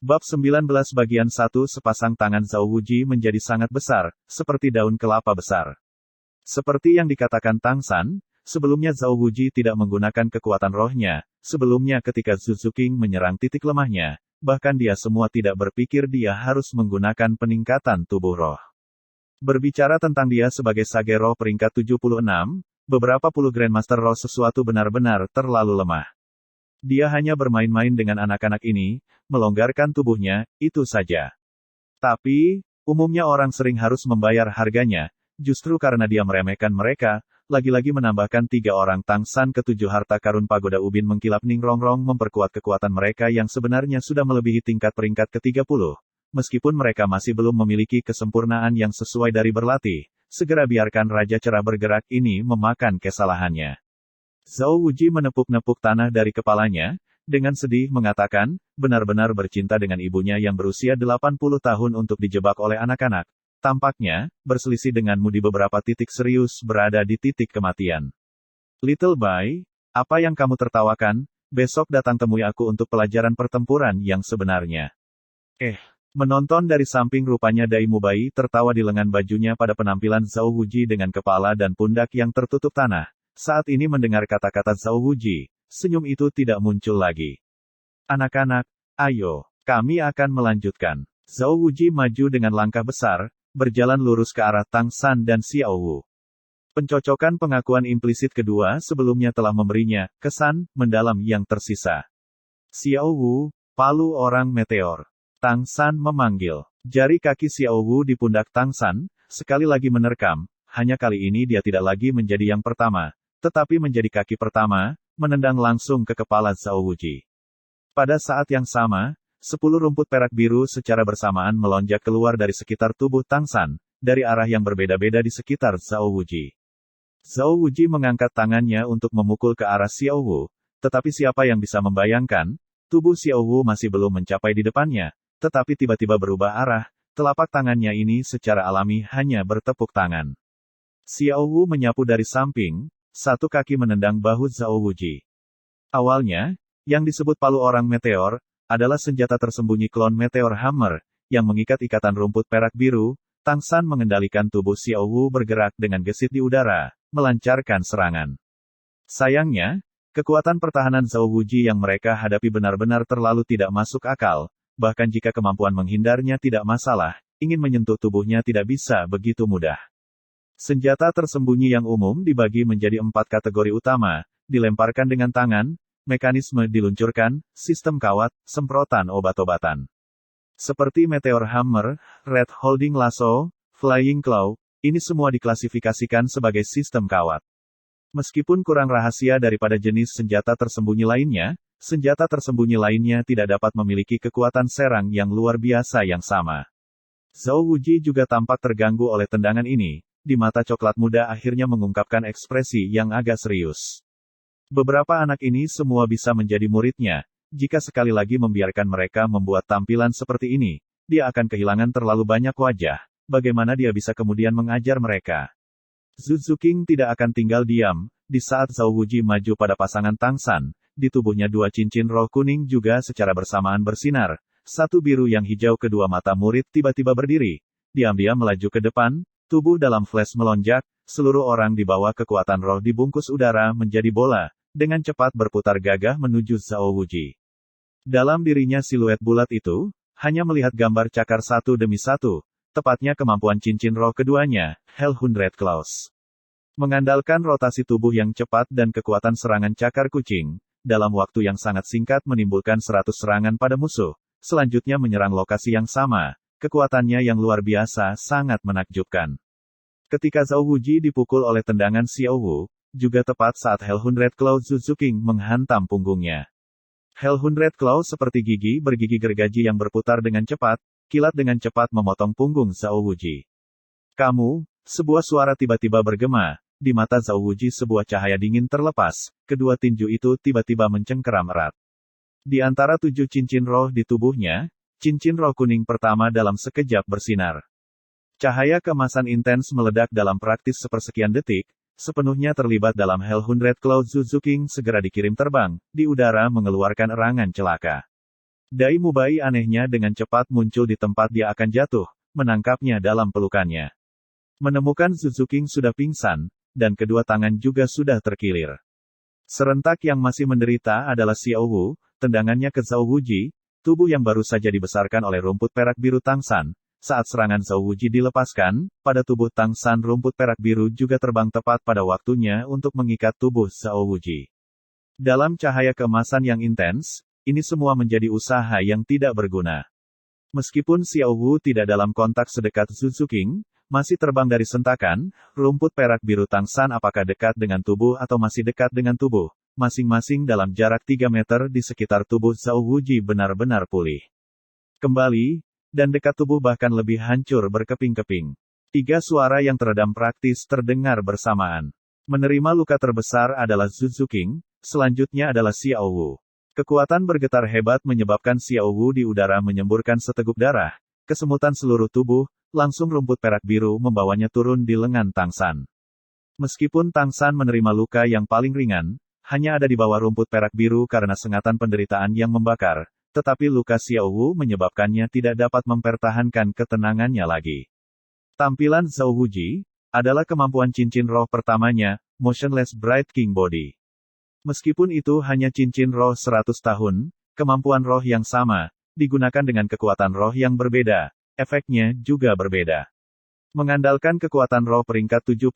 Bab 19 bagian 1 sepasang tangan Zhao Wuji menjadi sangat besar, seperti daun kelapa besar. Seperti yang dikatakan Tang San, sebelumnya Zhao Wuji tidak menggunakan kekuatan rohnya, sebelumnya ketika Zhu King menyerang titik lemahnya, bahkan dia semua tidak berpikir dia harus menggunakan peningkatan tubuh roh. Berbicara tentang dia sebagai Sage Roh peringkat 76, beberapa puluh Grandmaster Roh sesuatu benar-benar terlalu lemah. Dia hanya bermain-main dengan anak-anak ini, melonggarkan tubuhnya, itu saja. Tapi, umumnya orang sering harus membayar harganya, justru karena dia meremehkan mereka, lagi-lagi menambahkan 3 orang Tang San ke-7 harta karun pagoda ubin mengkilap Ning Rongrong memperkuat kekuatan mereka yang sebenarnya sudah melebihi tingkat peringkat ke-30. Meskipun mereka masih belum memiliki kesempurnaan yang sesuai dari berlatih, segera biarkan Raja Cerah bergerak ini memakan kesalahannya. Zhao Wuji menepuk-nepuk tanah dari kepalanya, dengan sedih mengatakan, benar-benar bercinta dengan ibunya yang berusia 80 tahun untuk dijebak oleh anak-anak. Tampaknya, berselisih denganmu di beberapa titik serius berada di titik kematian. Little Bai, apa yang kamu tertawakan? Besok datang temui aku untuk pelajaran pertempuran yang sebenarnya. Menonton dari samping rupanya Dai Mubai tertawa di lengan bajunya pada penampilan Zhao Wuji dengan kepala dan pundak yang tertutup tanah. Saat ini mendengar kata-kata Zhao Wuji, senyum itu tidak muncul lagi. Anak-anak, ayo, kami akan melanjutkan. Zhao Wuji maju dengan langkah besar, berjalan lurus ke arah Tang San dan Xiao Wu. Pencocokan pengakuan implisit kedua sebelumnya telah memberinya kesan mendalam yang tersisa. Xiao Wu, palu orang meteor. Tang San memanggil. Jari kaki Xiao Wu di pundak Tang San, sekali lagi menerkam, hanya kali ini dia tidak lagi menjadi yang pertama, tetapi menjadi kaki pertama, menendang langsung ke kepala Zhao Wuji. Pada saat yang sama, 10 rumput perak biru secara bersamaan melonjak keluar dari sekitar tubuh Tang San, dari arah yang berbeda-beda di sekitar Zhao Wuji. Zhao Wuji mengangkat tangannya untuk memukul ke arah Xiao Wu, tetapi siapa yang bisa membayangkan, tubuh Xiao Wu masih belum mencapai di depannya, tetapi tiba-tiba berubah arah, telapak tangannya ini secara alami hanya bertepuk tangan. Xiao Wu menyapu dari samping, satu kaki menendang bahu Zhao Wuji. Awalnya, yang disebut palu orang meteor, adalah senjata tersembunyi klon Meteor Hammer, yang mengikat ikatan rumput perak biru. Tang San mengendalikan tubuh Xiao Wu bergerak dengan gesit di udara, melancarkan serangan. Sayangnya, kekuatan pertahanan Zhao Wuji yang mereka hadapi benar-benar terlalu tidak masuk akal, bahkan jika kemampuan menghindarnya tidak masalah, ingin menyentuh tubuhnya tidak bisa begitu mudah. Senjata tersembunyi yang umum dibagi menjadi 4 kategori utama, dilemparkan dengan tangan, mekanisme diluncurkan, sistem kawat, semprotan obat-obatan. Seperti Meteor Hammer, Red Holding Lasso, Flying Claw, ini semua diklasifikasikan sebagai sistem kawat. Meskipun kurang rahasia daripada jenis senjata tersembunyi lainnya tidak dapat memiliki kekuatan serang yang luar biasa yang sama. Zhao Wuji juga tampak terganggu oleh tendangan ini. Di mata coklat muda akhirnya mengungkapkan ekspresi yang agak serius. Beberapa anak ini semua bisa menjadi muridnya, jika sekali lagi membiarkan mereka membuat tampilan seperti ini, dia akan kehilangan terlalu banyak wajah, bagaimana dia bisa kemudian mengajar mereka. Zhu King tidak akan tinggal diam, di saat Zhao Wuji maju pada pasangan Tang San, di tubuhnya 2 cincin roh kuning juga secara bersamaan bersinar, satu biru yang hijau kedua mata murid tiba-tiba berdiri, diam-diam melaju ke depan. Tubuh dalam flash melonjak, seluruh orang di bawah kekuatan roh dibungkus udara menjadi bola, dengan cepat berputar gagah menuju Zhao Wuji. Dalam dirinya siluet bulat itu, hanya melihat gambar cakar satu demi satu, tepatnya kemampuan cincin roh keduanya, Hell 100 Claws. Mengandalkan rotasi tubuh yang cepat dan kekuatan serangan cakar kucing, dalam waktu yang sangat singkat menimbulkan 100 serangan pada musuh, selanjutnya menyerang lokasi yang sama. Kekuatannya yang luar biasa sangat menakjubkan. Ketika Zhao Wuji dipukul oleh tendangan Xiao Wu, juga tepat saat Hell 100 Claw Zhu King menghantam punggungnya. Hell 100 Claw seperti gigi bergigi gergaji yang berputar dengan cepat, kilat dengan cepat memotong punggung Zhao Wuji. Kamu, sebuah suara tiba-tiba bergema, di mata Zhao Wuji sebuah cahaya dingin terlepas, kedua tinju itu tiba-tiba mencengkeram erat. Di antara 7 cincin roh di tubuhnya, cincin roh kuning pertama dalam sekejap bersinar. Cahaya keemasan intens meledak dalam praktis sepersekian detik, sepenuhnya terlibat dalam Hell 100 Claw Zhu King segera dikirim terbang, di udara mengeluarkan erangan celaka. Dai Mubai anehnya dengan cepat muncul di tempat dia akan jatuh, menangkapnya dalam pelukannya. Menemukan Zuzuking sudah pingsan, dan kedua tangan juga sudah terkilir. Serentak yang masih menderita adalah Xiao Wu, tendangannya ke Zhao Wuji, tubuh yang baru saja dibesarkan oleh rumput perak biru Tangsan. Saat serangan Zhao Wuji dilepaskan, pada tubuh Tangsan rumput perak biru juga terbang tepat pada waktunya untuk mengikat tubuh Zhao Wuji. Dalam cahaya keemasan yang intens, ini semua menjadi usaha yang tidak berguna. Meskipun Xiao Wu tidak dalam kontak sedekat Zuzuking, masih terbang dari sentakan, rumput perak biru Tangsan apakah dekat dengan tubuh atau masih dekat dengan tubuh, masing-masing dalam jarak 3 meter di sekitar tubuh Zhao Wuji benar-benar pulih. Kembali, dan dekat tubuh bahkan lebih hancur berkeping-keping. 3 suara yang teredam praktis terdengar bersamaan. Menerima luka terbesar adalah Zuzuking, selanjutnya adalah Xiao Wu. Kekuatan bergetar hebat menyebabkan Xiao Wu di udara menyemburkan seteguk darah, kesemutan seluruh tubuh, langsung rumput perak biru membawanya turun di lengan Tangsan. Meskipun Tangsan menerima luka yang paling ringan, hanya ada di bawah rumput perak biru karena sengatan penderitaan yang membakar, tetapi luka Xiao Wu menyebabkannya tidak dapat mempertahankan ketenangannya lagi. Tampilan Zhao Wuji adalah kemampuan cincin roh pertamanya, Motionless Bright King Body. Meskipun itu hanya cincin roh 100 tahun, kemampuan roh yang sama, digunakan dengan kekuatan roh yang berbeda, efeknya juga berbeda. Mengandalkan kekuatan roh peringkat 76,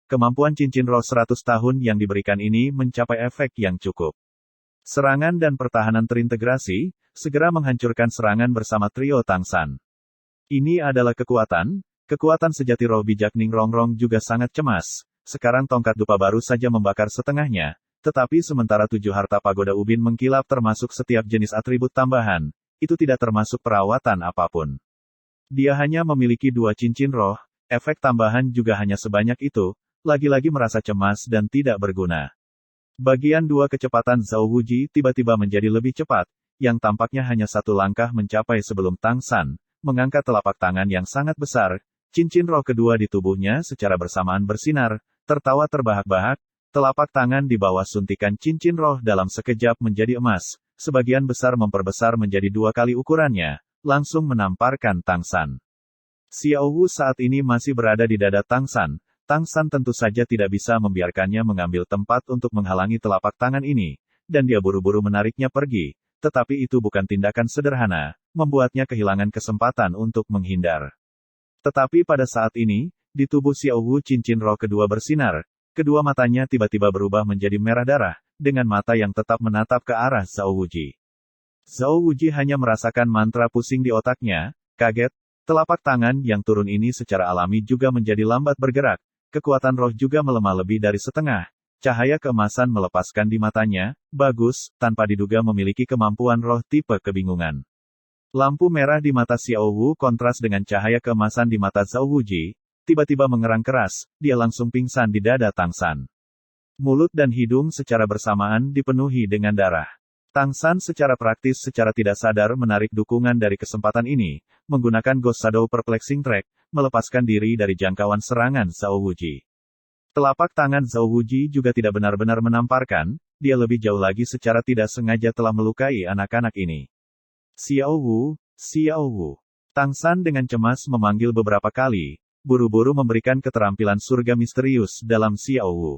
kemampuan cincin roh 100 tahun yang diberikan ini mencapai efek yang cukup. Serangan dan pertahanan terintegrasi, segera menghancurkan serangan bersama trio Tangsan. Ini adalah kekuatan sejati roh bijak Ning Rongrong juga sangat cemas. Sekarang tongkat dupa baru saja membakar setengahnya, tetapi sementara 7 harta pagoda ubin mengkilap termasuk setiap jenis atribut tambahan, itu tidak termasuk perawatan apapun. Dia hanya memiliki 2 cincin roh, efek tambahan juga hanya sebanyak itu, lagi-lagi merasa cemas dan tidak berguna. Bagian 2 kecepatan Zhao Wuji tiba-tiba menjadi lebih cepat, yang tampaknya hanya 1 langkah mencapai sebelum Tangsan, mengangkat telapak tangan yang sangat besar, cincin roh kedua di tubuhnya secara bersamaan bersinar, tertawa terbahak-bahak, telapak tangan di bawah suntikan cincin roh dalam sekejap menjadi emas, sebagian besar memperbesar menjadi 2 kali ukurannya, langsung menamparkan Tangsan. Xiao Wu saat ini masih berada di dada Tangsan. Tangsan tentu saja tidak bisa membiarkannya mengambil tempat untuk menghalangi telapak tangan ini, dan dia buru-buru menariknya pergi, tetapi itu bukan tindakan sederhana, membuatnya kehilangan kesempatan untuk menghindar. Tetapi pada saat ini, di tubuh Xiao Wu cincin roh kedua bersinar, kedua matanya tiba-tiba berubah menjadi merah darah, dengan mata yang tetap menatap ke arah Zhao Wuji. Zhao Wuji hanya merasakan mantra pusing di otaknya, kaget, telapak tangan yang turun ini secara alami juga menjadi lambat bergerak. Kekuatan roh juga melemah lebih dari setengah. Cahaya keemasan melepaskan di matanya, bagus, tanpa diduga memiliki kemampuan roh tipe kebingungan. Lampu merah di mata Xiao Wu kontras dengan cahaya keemasan di mata Zhao Wuji, tiba-tiba mengerang keras, dia langsung pingsan di dada Tangsan. Mulut dan hidung secara bersamaan dipenuhi dengan darah. Tangsan secara praktis secara tidak sadar menarik dukungan dari kesempatan ini, menggunakan Ghost Shadow Perplexing Track, melepaskan diri dari jangkauan serangan Zhao Wuji. Telapak tangan Zhao Wuji juga tidak benar-benar menamparkan, dia lebih jauh lagi secara tidak sengaja telah melukai anak-anak ini. Xiao Wu, Xiao Wu. Tangsan dengan cemas memanggil beberapa kali, buru-buru memberikan keterampilan surga misterius dalam Xiao Wu.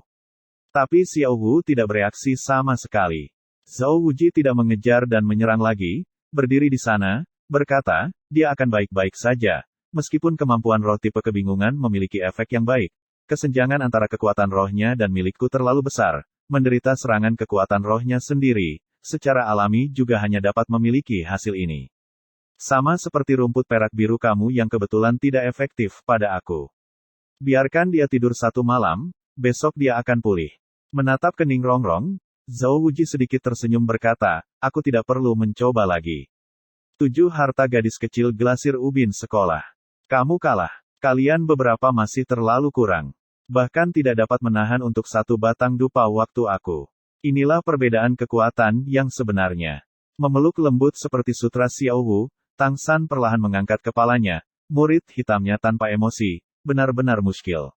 Tapi Xiao Wu tidak bereaksi sama sekali. Zhao Wuji tidak mengejar dan menyerang lagi, berdiri di sana, berkata, dia akan baik-baik saja. Meskipun kemampuan roh tipe kebingungan memiliki efek yang baik, kesenjangan antara kekuatan rohnya dan milikku terlalu besar, menderita serangan kekuatan rohnya sendiri, secara alami juga hanya dapat memiliki hasil ini. Sama seperti rumput perak biru kamu yang kebetulan tidak efektif pada aku. Biarkan dia tidur 1 malam, besok dia akan pulih. Menatap ke Ning Rongrong, Zhao Wuji sedikit tersenyum berkata, aku tidak perlu mencoba lagi. 7 harta gadis kecil Glasir Ubin Sekolah. Kamu kalah. Kalian beberapa masih terlalu kurang. Bahkan tidak dapat menahan untuk 1 batang dupa waktu aku. Inilah perbedaan kekuatan yang sebenarnya. Memeluk lembut seperti sutra Xiao Wu, Tangsan perlahan mengangkat kepalanya, murid hitamnya tanpa emosi, benar-benar muskil.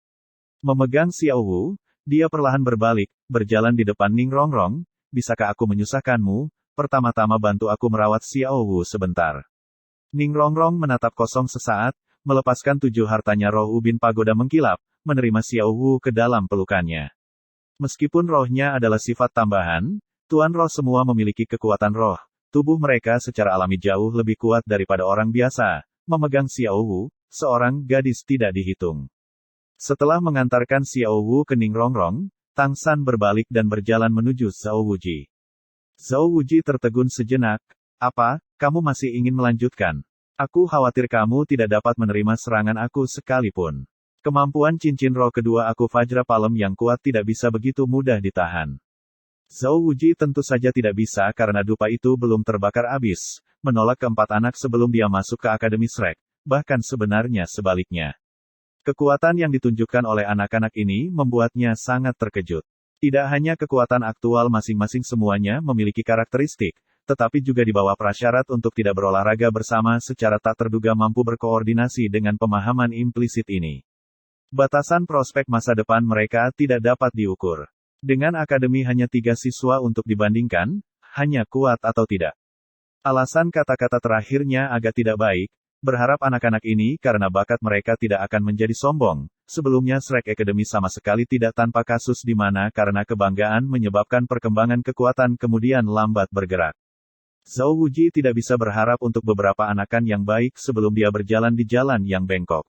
Memegang Xiao Wu, dia perlahan berbalik, berjalan di depan Ning Rongrong, bisakah aku menyusahkanmu, pertama-tama bantu aku merawat Xiao Wu sebentar. Ning Rongrong menatap kosong sesaat, melepaskan 7 hartanya roh ubin pagoda mengkilap, menerima Xiao Wu ke dalam pelukannya. Meskipun rohnya adalah sifat tambahan, Tuan Roh semua memiliki kekuatan roh. Tubuh mereka secara alami jauh lebih kuat daripada orang biasa. Memegang Xiao Wu, seorang gadis tidak dihitung. Setelah mengantarkan Xiao Wu ke Ning Rongrong, Tang San berbalik dan berjalan menuju Zhao Wuji. Zhao Wuji tertegun sejenak. Apa, kamu masih ingin melanjutkan? Aku khawatir kamu tidak dapat menerima serangan aku sekalipun. Kemampuan cincin roh kedua aku Fajra Palem yang kuat tidak bisa begitu mudah ditahan. Zhao Wuji tentu saja tidak bisa karena dupa itu belum terbakar habis, menolak keempat anak sebelum dia masuk ke Akademi Shrek, bahkan sebenarnya sebaliknya. Kekuatan yang ditunjukkan oleh anak-anak ini membuatnya sangat terkejut. Tidak hanya kekuatan aktual masing-masing semuanya memiliki karakteristik, tetapi juga di bawah prasyarat untuk tidak berolahraga bersama secara tak terduga mampu berkoordinasi dengan pemahaman implisit ini. Batasan prospek masa depan mereka tidak dapat diukur. Dengan akademi hanya 3 siswa untuk dibandingkan, hanya kuat atau tidak. Alasan kata-kata terakhirnya agak tidak baik, berharap anak-anak ini karena bakat mereka tidak akan menjadi sombong. Sebelumnya Shrek Academy sama sekali tidak tanpa kasus di mana karena kebanggaan menyebabkan perkembangan kekuatan kemudian lambat bergerak. Zhao Wuji tidak bisa berharap untuk beberapa anakan yang baik sebelum dia berjalan di jalan yang bengkok.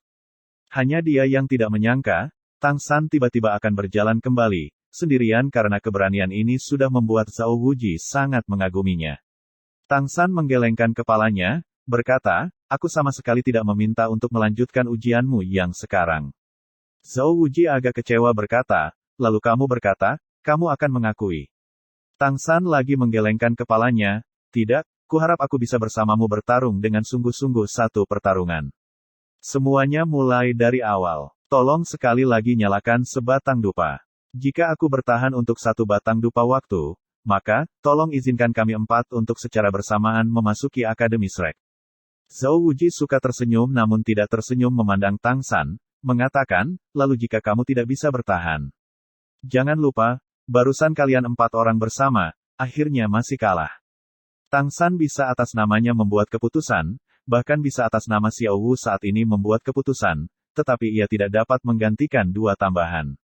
Hanya dia yang tidak menyangka, Tang San tiba-tiba akan berjalan kembali, sendirian karena keberanian ini sudah membuat Zhao Wuji sangat mengaguminya. Tang San menggelengkan kepalanya, berkata, aku sama sekali tidak meminta untuk melanjutkan ujianmu yang sekarang. Zhao Wuji agak kecewa berkata, lalu kamu berkata, kamu akan mengakui. Tang San lagi menggelengkan kepalanya, tidak, kuharap aku bisa bersamamu bertarung dengan sungguh-sungguh satu pertarungan. Semuanya mulai dari awal. Tolong sekali lagi nyalakan sebatang dupa. Jika aku bertahan untuk satu batang dupa waktu, maka, tolong izinkan kami 4 untuk secara bersamaan memasuki Akademi Shrek. Zhao Wuji suka tersenyum namun tidak tersenyum memandang Tang San, mengatakan, lalu jika kamu tidak bisa bertahan. Jangan lupa, barusan kalian 4 orang bersama, akhirnya masih kalah. Tang San bisa atas namanya membuat keputusan, bahkan bisa atas nama Xiao Wu saat ini membuat keputusan, tetapi ia tidak dapat menggantikan 2 tambahan.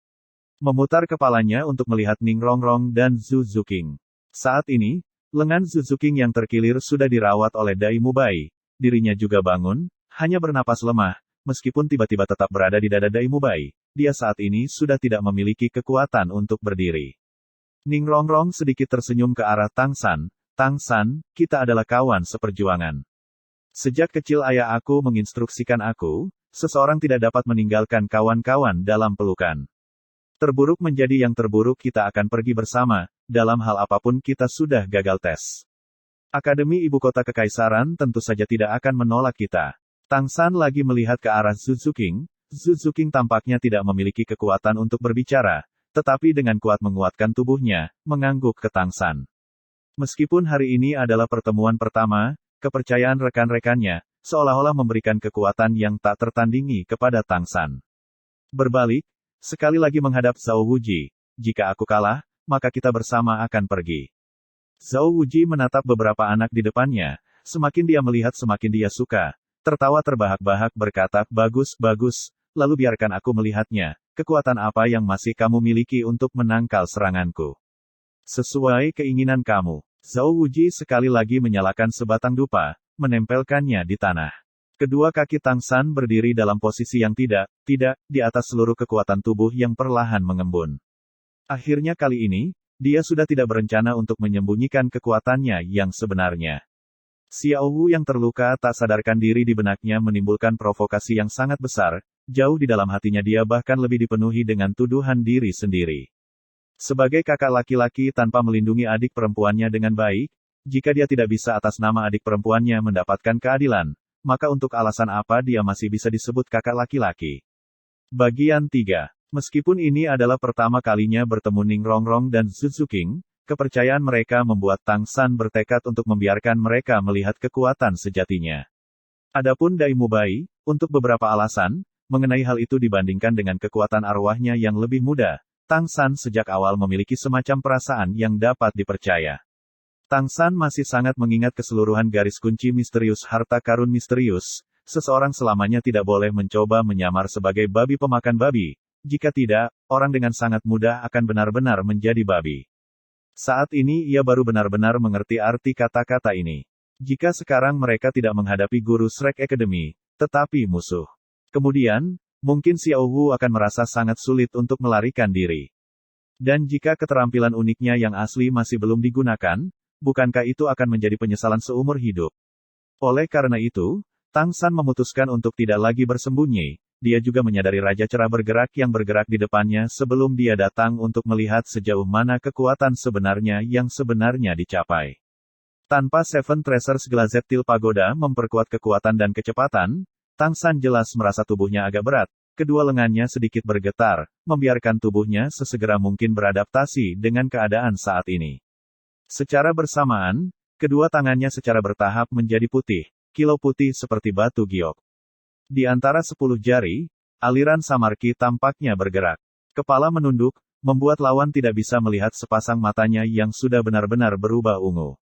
Memutar kepalanya untuk melihat Ning Rongrong dan Zhu Zuqing. Saat ini, lengan Zhu Zuqing yang terkilir sudah dirawat oleh Dai Mubai. Dirinya juga bangun, hanya bernapas lemah, meskipun tiba-tiba tetap berada di dada Dai Mubai. Dia saat ini sudah tidak memiliki kekuatan untuk berdiri. Ning Rongrong sedikit tersenyum ke arah Tang San. Tang San, kita adalah kawan seperjuangan. Sejak kecil ayah aku menginstruksikan aku, seseorang tidak dapat meninggalkan kawan-kawan dalam pelukan. Terburuk menjadi yang terburuk kita akan pergi bersama, dalam hal apapun kita sudah gagal tes. Akademi Ibu Kota Kekaisaran tentu saja tidak akan menolak kita. Tang San lagi melihat ke arah Zhu Zuqing. Zhu Zuqing tampaknya tidak memiliki kekuatan untuk berbicara, tetapi dengan kuat menguatkan tubuhnya, mengangguk ke Tang San. Meskipun hari ini adalah pertemuan pertama, kepercayaan rekan-rekannya, seolah-olah memberikan kekuatan yang tak tertandingi kepada Tang San. Berbalik, sekali lagi menghadap Zhao Wuji, jika aku kalah, maka kita bersama akan pergi. Zhao Wuji menatap beberapa anak di depannya, semakin dia melihat semakin dia suka, tertawa terbahak-bahak berkata, bagus, bagus, lalu biarkan aku melihatnya, kekuatan apa yang masih kamu miliki untuk menangkal seranganku. Sesuai keinginan kamu. Zhao Wuji sekali lagi menyalakan sebatang dupa, menempelkannya di tanah. Kedua kaki Tang San berdiri dalam posisi yang tidak, di atas seluruh kekuatan tubuh yang perlahan mengembun. Akhirnya kali ini, dia sudah tidak berencana untuk menyembunyikan kekuatannya yang sebenarnya. Xiao Wu yang terluka tak sadarkan diri di benaknya menimbulkan provokasi yang sangat besar, jauh di dalam hatinya dia bahkan lebih dipenuhi dengan tuduhan diri sendiri. Sebagai kakak laki-laki tanpa melindungi adik perempuannya dengan baik, jika dia tidak bisa atas nama adik perempuannya mendapatkan keadilan, maka untuk alasan apa dia masih bisa disebut kakak laki-laki? Bagian 3. Meskipun ini adalah pertama kalinya bertemu Ning Rongrong dan Zhu Zuqing, kepercayaan mereka membuat Tang San bertekad untuk membiarkan mereka melihat kekuatan sejatinya. Adapun Dai Mubai, untuk beberapa alasan, mengenai hal itu dibandingkan dengan kekuatan arwahnya yang lebih muda, Tang San sejak awal memiliki semacam perasaan yang dapat dipercaya. Tang San masih sangat mengingat keseluruhan garis kunci misterius harta karun misterius. Seseorang selamanya tidak boleh mencoba menyamar sebagai babi pemakan babi. Jika tidak, orang dengan sangat mudah akan benar-benar menjadi babi. Saat ini ia baru benar-benar mengerti arti kata-kata ini. Jika sekarang mereka tidak menghadapi guru Shrek Academy, tetapi musuh. Kemudian, mungkin Xiao Wu akan merasa sangat sulit untuk melarikan diri. Dan jika keterampilan uniknya yang asli masih belum digunakan, bukankah itu akan menjadi penyesalan seumur hidup? Oleh karena itu, Tang San memutuskan untuk tidak lagi bersembunyi. Dia juga menyadari Raja Cerah bergerak yang bergerak di depannya sebelum dia datang untuk melihat sejauh mana kekuatan sebenarnya yang sebenarnya dicapai. Tanpa Seven Treasures Glazed Till Pagoda memperkuat kekuatan dan kecepatan, Tang San jelas merasa tubuhnya agak berat. Kedua lengannya sedikit bergetar, membiarkan tubuhnya sesegera mungkin beradaptasi dengan keadaan saat ini. Secara bersamaan, kedua tangannya secara bertahap menjadi putih, kilau putih seperti batu giok. Di antara 10 jari, aliran samarki tampaknya bergerak. Kepala menunduk, membuat lawan tidak bisa melihat sepasang matanya yang sudah benar-benar berubah ungu.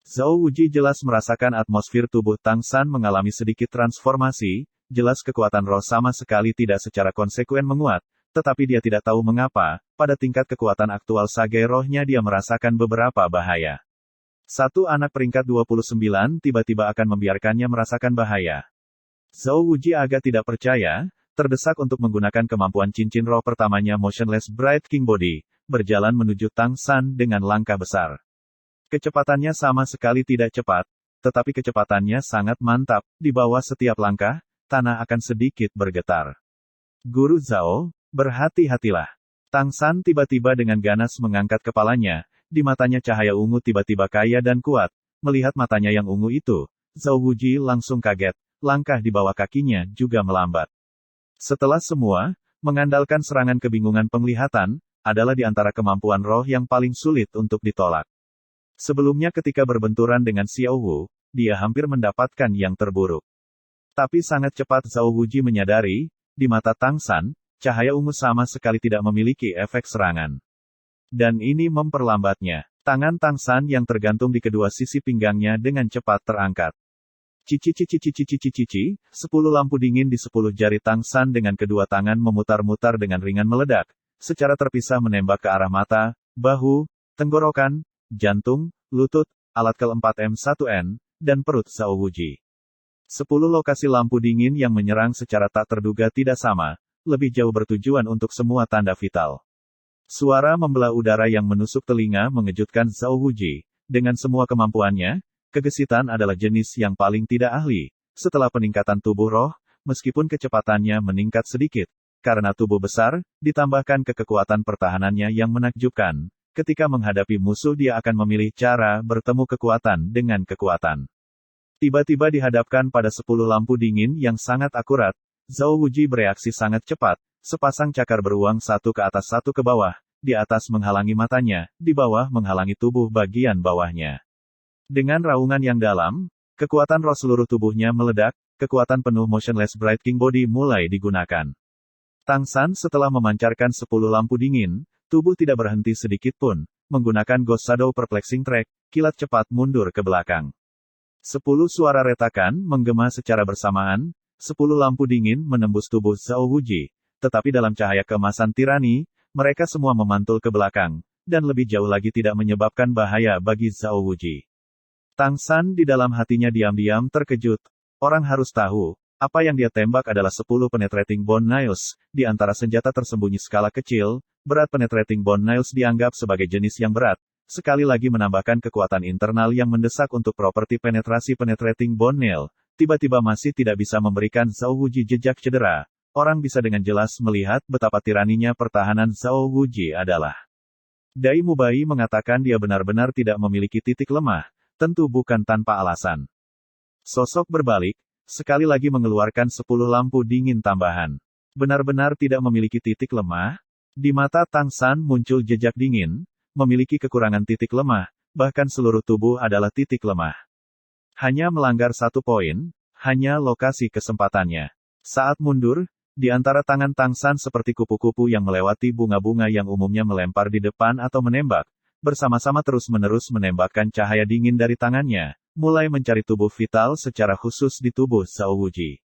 Zhao Wuji jelas merasakan atmosfer tubuh Tang San mengalami sedikit transformasi, jelas kekuatan roh sama sekali tidak secara konsekuen menguat, tetapi dia tidak tahu mengapa, pada tingkat kekuatan aktual sagai rohnya dia merasakan beberapa bahaya. Satu anak peringkat 29 tiba-tiba akan membiarkannya merasakan bahaya. Zhao Wuji agak tidak percaya, terdesak untuk menggunakan kemampuan cincin roh pertamanya Motionless Bright King Body, berjalan menuju Tang San dengan langkah besar. Kecepatannya sama sekali tidak cepat, tetapi kecepatannya sangat mantap, di bawah setiap langkah, tanah akan sedikit bergetar. Guru Zhao, berhati-hatilah. Tang San tiba-tiba dengan ganas mengangkat kepalanya, di matanya cahaya ungu tiba-tiba kaya dan kuat, melihat matanya yang ungu itu, Zhao Wuji langsung kaget. Langkah di bawah kakinya juga melambat. Setelah semua, mengandalkan serangan kebingungan penglihatan, adalah di antara kemampuan roh yang paling sulit untuk ditolak. Sebelumnya ketika berbenturan dengan Xiao Wu, dia hampir mendapatkan yang terburuk. Tapi sangat cepat Zhao Wuji menyadari, di mata Tang San, cahaya ungu sama sekali tidak memiliki efek serangan. Dan ini memperlambatnya. Tangan Tang San yang tergantung di kedua sisi pinggangnya dengan cepat terangkat. Cici, 10 lampu dingin di 10 jari Tang San dengan kedua tangan memutar-mutar dengan ringan meledak, secara terpisah menembak ke arah mata, bahu, tenggorokan, jantung, lutut, alat keempat M1N, dan perut Zhao Wuji. 10 lokasi lampu dingin yang menyerang secara tak terduga tidak sama, lebih jauh bertujuan untuk semua tanda vital. Suara membelah udara yang menusuk telinga mengejutkan Zhao Wuji. Dengan semua kemampuannya, kegesitan adalah jenis yang paling tidak ahli. Setelah peningkatan tubuh roh, meskipun kecepatannya meningkat sedikit, karena tubuh besar, ditambahkan ke kekuatan pertahanannya yang menakjubkan. Ketika menghadapi musuh dia akan memilih cara bertemu kekuatan dengan kekuatan. Tiba-tiba dihadapkan pada 10 lampu dingin yang sangat akurat, Zhao Wuji bereaksi sangat cepat, sepasang cakar beruang satu ke atas satu ke bawah, di atas menghalangi matanya, di bawah menghalangi tubuh bagian bawahnya. Dengan raungan yang dalam, kekuatan roh seluruh tubuhnya meledak, kekuatan penuh Motionless Bright King Body mulai digunakan. Tang San setelah memancarkan 10 lampu dingin, tubuh tidak berhenti sedikit pun, menggunakan Ghost Shadow Perplexing Track, kilat cepat mundur ke belakang. 10 suara retakan menggema secara bersamaan, 10 lampu dingin menembus tubuh Zhao Wuji, tetapi dalam cahaya keemasan tirani, mereka semua memantul ke belakang, dan lebih jauh lagi tidak menyebabkan bahaya bagi Zhao Wuji. Tang San di dalam hatinya diam-diam terkejut. Orang harus tahu, apa yang dia tembak adalah 10 penetrating bone nails, di antara senjata tersembunyi skala kecil, berat penetrating bone nails dianggap sebagai jenis yang berat, sekali lagi menambahkan kekuatan internal yang mendesak untuk properti penetrasi penetrating bone nail, tiba-tiba masih tidak bisa memberikan Zhao Wuji jejak cedera. Orang bisa dengan jelas melihat betapa tiraninya pertahanan Zhao Wuji adalah. Dai Mubai mengatakan dia benar-benar tidak memiliki titik lemah. Tentu bukan tanpa alasan. Sosok berbalik, sekali lagi mengeluarkan 10 lampu dingin tambahan. Benar-benar tidak memiliki titik lemah? Di mata Tang San muncul jejak dingin, memiliki kekurangan titik lemah, bahkan seluruh tubuh adalah titik lemah. Hanya melanggar satu poin, hanya lokasi kesempatannya. Saat mundur, di antara tangan Tang San seperti kupu-kupu yang melewati bunga-bunga yang umumnya melempar di depan atau menembak, bersama-sama terus-menerus menembakkan cahaya dingin dari tangannya, mulai mencari tubuh vital secara khusus di tubuh Zhao Wuji.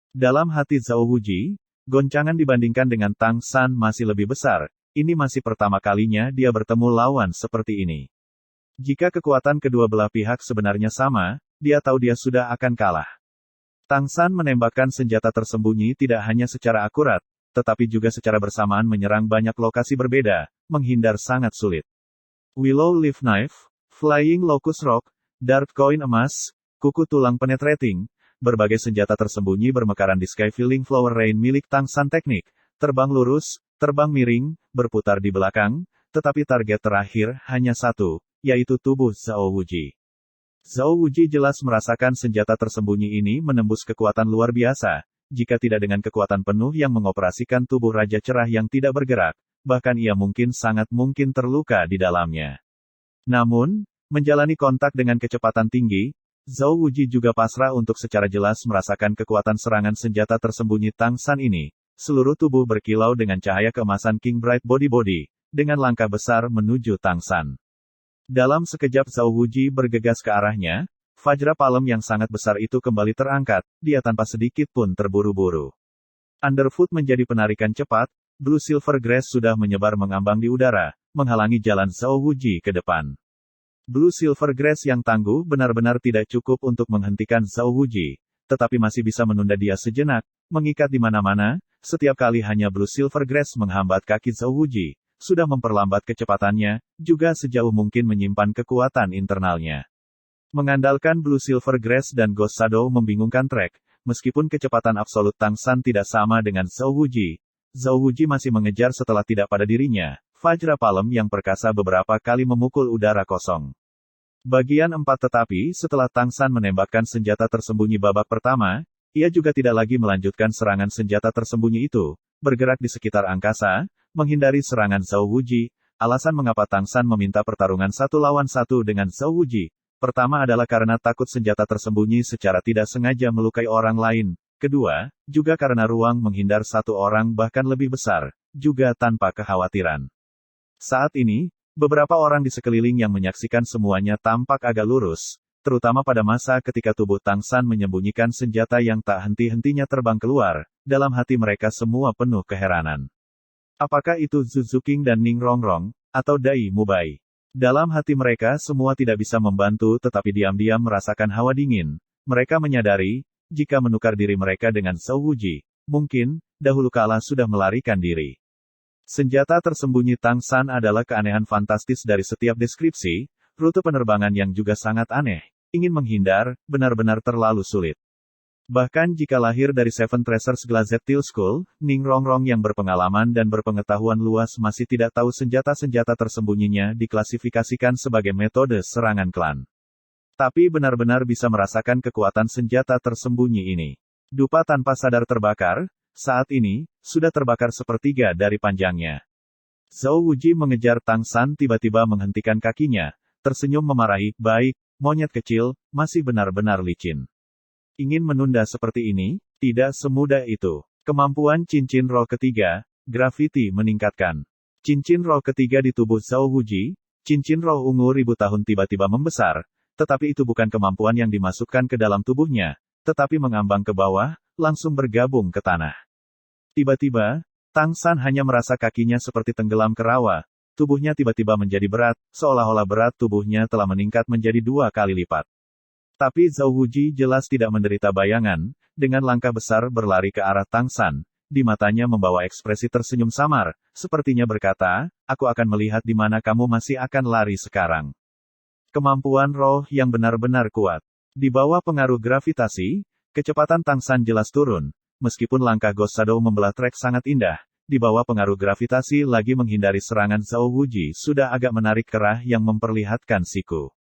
Dalam hati Zhao Wuji, goncangan dibandingkan dengan Tang San masih lebih besar. Ini masih pertama kalinya dia bertemu lawan seperti ini. Jika kekuatan kedua belah pihak sebenarnya sama, dia tahu dia sudah akan kalah. Tang San menembakkan senjata tersembunyi tidak hanya secara akurat, tetapi juga secara bersamaan menyerang banyak lokasi berbeda, menghindar sangat sulit. Willow Leaf Knife, Flying Locust Rock, Dart Koin Emas, Kuku Tulang Penetrating, berbagai senjata tersembunyi bermekaran di Sky Filling Flower Rain milik Tang San teknik, terbang lurus, terbang miring, berputar di belakang, tetapi target terakhir hanya satu, yaitu tubuh Zhao Wuji. Zhao Wuji jelas merasakan senjata tersembunyi ini menembus kekuatan luar biasa, jika tidak dengan kekuatan penuh yang mengoperasikan tubuh Raja Cerah yang tidak bergerak, bahkan ia sangat mungkin terluka di dalamnya. Namun, menjalani kontak dengan kecepatan tinggi, Zhao Wuji juga pasrah untuk secara jelas merasakan kekuatan serangan senjata tersembunyi Tang San ini. Seluruh tubuh berkilau dengan cahaya keemasan King Bright Body, dengan langkah besar menuju Tang San. Dalam sekejap Zhao Wuji bergegas ke arahnya, Vajra Palem yang sangat besar itu kembali terangkat, dia tanpa sedikit pun terburu-buru. Underfoot menjadi penarikan cepat, Blue Silver Grass sudah menyebar mengambang di udara, menghalangi jalan Zhao Wuji ke depan. Blue Silver Grass yang tangguh benar-benar tidak cukup untuk menghentikan Zhao Wuji, tetapi masih bisa menunda dia sejenak, mengikat di mana-mana, setiap kali hanya Blue Silver Grass menghambat kaki Zhao Wuji, sudah memperlambat kecepatannya, juga sejauh mungkin menyimpan kekuatan internalnya. Mengandalkan Blue Silver Grass dan Ghost Shadow membingungkan Trek, meskipun kecepatan absolut Tang San tidak sama dengan Zhao Wuji masih mengejar setelah tidak pada dirinya, Vajra Palem yang perkasa beberapa kali memukul udara kosong. Bagian 4 tetapi setelah Tang San menembakkan senjata tersembunyi babak pertama, ia juga tidak lagi melanjutkan serangan senjata tersembunyi itu, bergerak di sekitar angkasa, menghindari serangan Zhao Wuji. Alasan mengapa Tang San meminta pertarungan 1 lawan 1 dengan Zhao Wuji. Pertama adalah karena takut senjata tersembunyi secara tidak sengaja melukai orang lain. Kedua, juga karena ruang menghindar 1 orang bahkan lebih besar, juga tanpa kekhawatiran. Saat ini, beberapa orang di sekeliling yang menyaksikan semuanya tampak agak lurus, terutama pada masa ketika tubuh Tang San menyembunyikan senjata yang tak henti-hentinya terbang keluar, dalam hati mereka semua penuh keheranan. Apakah itu Zhu Zuqing dan Ning Rongrong, atau Dai Mubai? Dalam hati mereka semua tidak bisa membantu tetapi diam-diam merasakan hawa dingin. Mereka menyadari, jika menukar diri mereka dengan Zhao Wuji, mungkin, dahulu kala sudah melarikan diri. Senjata tersembunyi Tang San adalah keanehan fantastis dari setiap deskripsi, rute penerbangan yang juga sangat aneh. Ingin menghindar, benar-benar terlalu sulit. Bahkan jika lahir dari Seven Treasures Glazed Steel Skull, Ning Rongrong yang berpengalaman dan berpengetahuan luas masih tidak tahu senjata-senjata tersembunyinya diklasifikasikan sebagai metode serangan klan. Tapi benar-benar bisa merasakan kekuatan senjata tersembunyi ini. Dupa tanpa sadar terbakar, saat ini, sudah terbakar sepertiga dari panjangnya. Zhao Wuji mengejar Tang San tiba-tiba menghentikan kakinya, tersenyum memarahi, baik, monyet kecil, masih benar-benar licin. Ingin menunda seperti ini? Tidak semudah itu. Kemampuan cincin roh ketiga, Gravity meningkatkan. Cincin roh ketiga di tubuh Zhao Wuji, cincin roh ungu 1000 tahun tiba-tiba membesar, tetapi itu bukan kemampuan yang dimasukkan ke dalam tubuhnya, tetapi mengambang ke bawah, langsung bergabung ke tanah. Tiba-tiba, Tang San hanya merasa kakinya seperti tenggelam ke rawa, tubuhnya tiba-tiba menjadi berat, seolah-olah berat tubuhnya telah meningkat menjadi 2 kali lipat. Tapi Zhao Wuji jelas tidak menderita bayangan, dengan langkah besar berlari ke arah Tang San, di matanya membawa ekspresi tersenyum samar, sepertinya berkata, aku akan melihat di mana kamu masih akan lari sekarang. Kemampuan roh yang benar-benar kuat. Di bawah pengaruh gravitasi, kecepatan Tang San jelas turun, meskipun langkah Ghost Shadow membelah trek sangat indah, di bawah pengaruh gravitasi lagi menghindari serangan Zhao Wuji sudah agak menarik kerah yang memperlihatkan siku.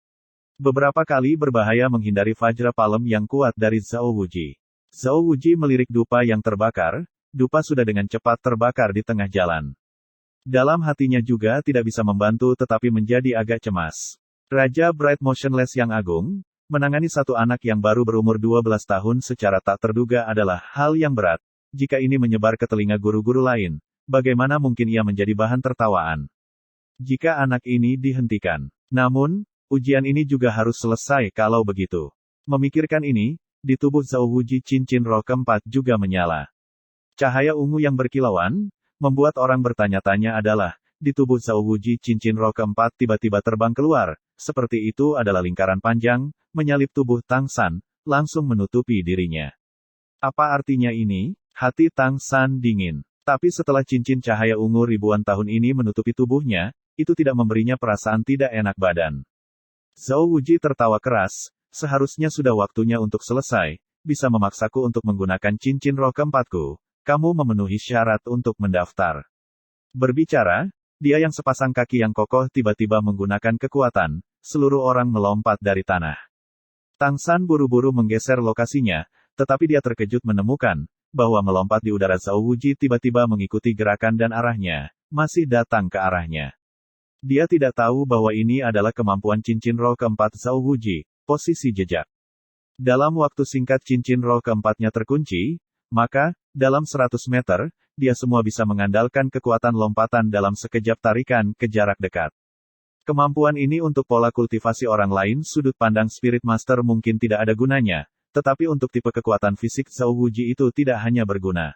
Beberapa kali berbahaya menghindari Vajra Palem yang kuat dari Zhao Wuji. Zhao Wuji melirik dupa yang terbakar, dupa sudah dengan cepat terbakar di tengah jalan. Dalam hatinya juga tidak bisa membantu tetapi menjadi agak cemas. Raja Bright Motionless yang agung, menangani satu anak yang baru berumur 12 tahun secara tak terduga adalah hal yang berat. Jika ini menyebar ke telinga guru-guru lain, bagaimana mungkin ia menjadi bahan tertawaan? jika anak ini dihentikan. Namun, ujian ini juga harus selesai kalau begitu. Memikirkan ini, di tubuh Zhao Wuji cincin roh keempat juga menyala. Cahaya ungu yang berkilauan, membuat orang bertanya-tanya adalah, di tubuh Zhao Wuji cincin roh keempat tiba-tiba terbang keluar, seperti itu adalah lingkaran panjang, menyalip tubuh Tang San, langsung menutupi dirinya. Apa artinya ini? Hati Tang San dingin. Tapi setelah cincin cahaya ungu ribuan tahun ini menutupi tubuhnya, itu tidak memberinya perasaan tidak enak badan. Zhao Wuji tertawa keras, seharusnya sudah waktunya untuk selesai, bisa memaksaku untuk menggunakan cincin roh keempatku, kamu memenuhi syarat untuk mendaftar. Berbicara, dia yang sepasang kaki yang kokoh tiba-tiba menggunakan kekuatan, seluruh orang melompat dari tanah. Tang San buru-buru menggeser lokasinya, tetapi dia terkejut menemukan, bahwa melompat di udara Zhao Wuji tiba-tiba mengikuti gerakan dan arahnya, masih datang ke arahnya. Dia tidak tahu bahwa ini adalah kemampuan cincin roh keempat Zhao Wuji, posisi jejak. Dalam waktu singkat cincin roh keempatnya terkunci, maka, dalam 100 meter, dia semua bisa mengandalkan kekuatan lompatan dalam sekejap tarikan ke jarak dekat. Kemampuan ini untuk pola kultivasi orang lain sudut pandang Spirit Master mungkin tidak ada gunanya, tetapi untuk tipe kekuatan fisik Zhao Wuji itu tidak hanya berguna.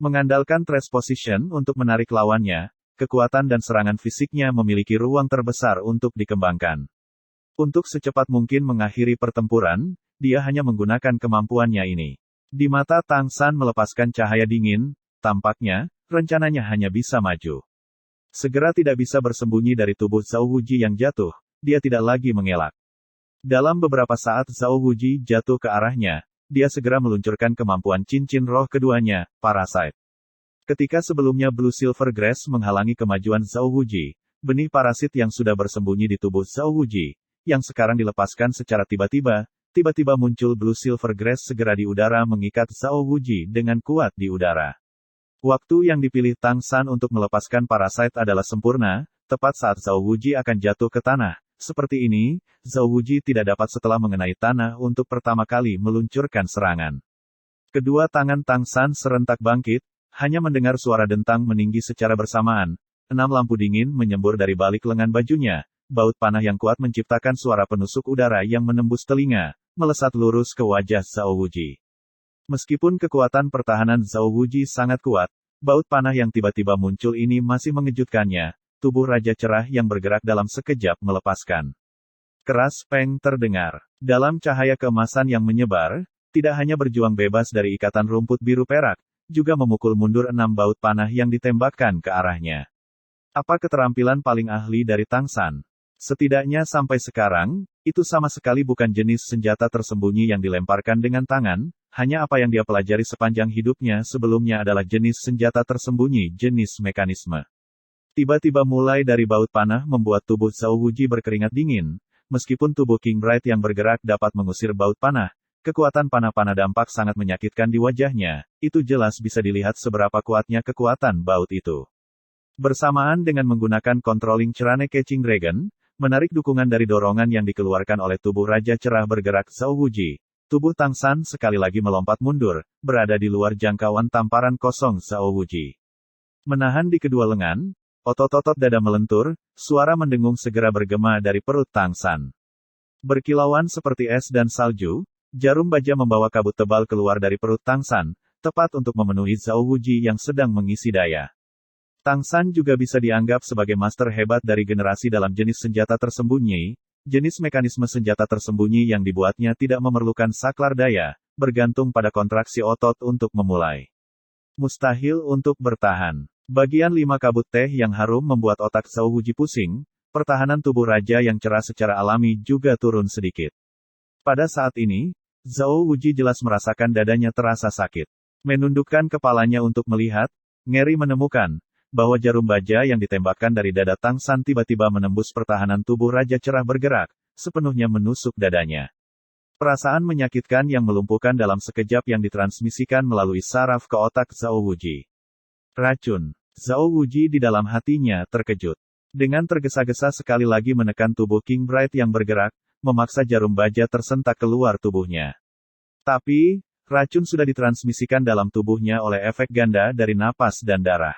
Mengandalkan trash position untuk menarik lawannya, kekuatan dan serangan fisiknya memiliki ruang terbesar untuk dikembangkan. Untuk secepat mungkin mengakhiri pertempuran, dia hanya menggunakan kemampuannya ini. Di mata Tang San melepaskan cahaya dingin, tampaknya, rencananya hanya bisa maju. Segera tidak bisa bersembunyi dari tubuh Zhao Wuji yang jatuh, dia tidak lagi mengelak. Dalam beberapa saat Zhao Wuji jatuh ke arahnya, dia segera meluncurkan kemampuan cincin roh keduanya, Parasite. Ketika sebelumnya Blue Silver Grass menghalangi kemajuan Zhao Wuji, benih parasit yang sudah bersembunyi di tubuh Zhao Wuji, yang sekarang dilepaskan secara tiba-tiba muncul Blue Silver Grass segera di udara mengikat Zhao Wuji dengan kuat di udara. Waktu yang dipilih Tang San untuk melepaskan Parasite adalah sempurna, tepat saat Zhao Wuji akan jatuh ke tanah. Seperti ini, Zhao Wuji tidak dapat setelah mengenai tanah untuk pertama kali meluncurkan serangan. Kedua tangan Tang San serentak bangkit, hanya mendengar suara dentang meninggi secara bersamaan. 6 lampu dingin menyembur dari balik lengan bajunya, baut panah yang kuat menciptakan suara penusuk udara yang menembus telinga, melesat lurus ke wajah Zhao Wuji. Meskipun kekuatan pertahanan Zhao Wuji sangat kuat, baut panah yang tiba-tiba muncul ini masih mengejutkannya. Tubuh Raja Cerah yang bergerak dalam sekejap melepaskan. Keras peng terdengar. Dalam cahaya keemasan yang menyebar, tidak hanya berjuang bebas dari ikatan rumput biru perak, juga memukul mundur 6 baut panah yang ditembakkan ke arahnya. Apa keterampilan paling ahli dari Tang San? Setidaknya sampai sekarang, itu sama sekali bukan jenis senjata tersembunyi yang dilemparkan dengan tangan, hanya apa yang dia pelajari sepanjang hidupnya sebelumnya adalah jenis senjata tersembunyi jenis mekanisme. Tiba-tiba mulai dari baut panah membuat tubuh Zhao Wuji berkeringat dingin, meskipun tubuh King Bright yang bergerak dapat mengusir baut panah, kekuatan panah-panah dampak sangat menyakitkan di wajahnya, itu jelas bisa dilihat seberapa kuatnya kekuatan baut itu. Bersamaan dengan menggunakan Controlling Cerane Catching Dragon, menarik dukungan dari dorongan yang dikeluarkan oleh tubuh Raja Cerah bergerak Zhao Wuji, tubuh Tang San sekali lagi melompat mundur, berada di luar jangkauan tamparan kosong Zhao Wuji. Menahan di kedua lengan, otot-otot dada melentur, suara mendengung segera bergema dari perut Tang San. Berkilauan seperti es dan salju, jarum baja membawa kabut tebal keluar dari perut Tang San, tepat untuk memenuhi Zhao Wuji yang sedang mengisi daya. Tang San juga bisa dianggap sebagai master hebat dari generasi dalam jenis senjata tersembunyi. Jenis mekanisme senjata tersembunyi yang dibuatnya tidak memerlukan saklar daya, bergantung pada kontraksi otot untuk memulai. Mustahil untuk bertahan. Bagian 5 kabut teh yang harum membuat otak Zhao Wuji pusing, pertahanan tubuh raja yang cerah secara alami juga turun sedikit. Pada saat ini, Zhao Wuji jelas merasakan dadanya terasa sakit. Menundukkan kepalanya untuk melihat, ngeri menemukan, bahwa jarum baja yang ditembakkan dari dada Tang San tiba-tiba menembus pertahanan tubuh raja cerah bergerak, sepenuhnya menusuk dadanya. Perasaan menyakitkan yang melumpuhkan dalam sekejap yang ditransmisikan melalui saraf ke otak Zhao Wuji. Racun. Zhao Wuji di dalam hatinya terkejut. Dengan tergesa-gesa sekali lagi menekan tubuh King Bright yang bergerak, memaksa jarum baja tersentak keluar tubuhnya. Tapi, racun sudah ditransmisikan dalam tubuhnya oleh efek ganda dari napas dan darah.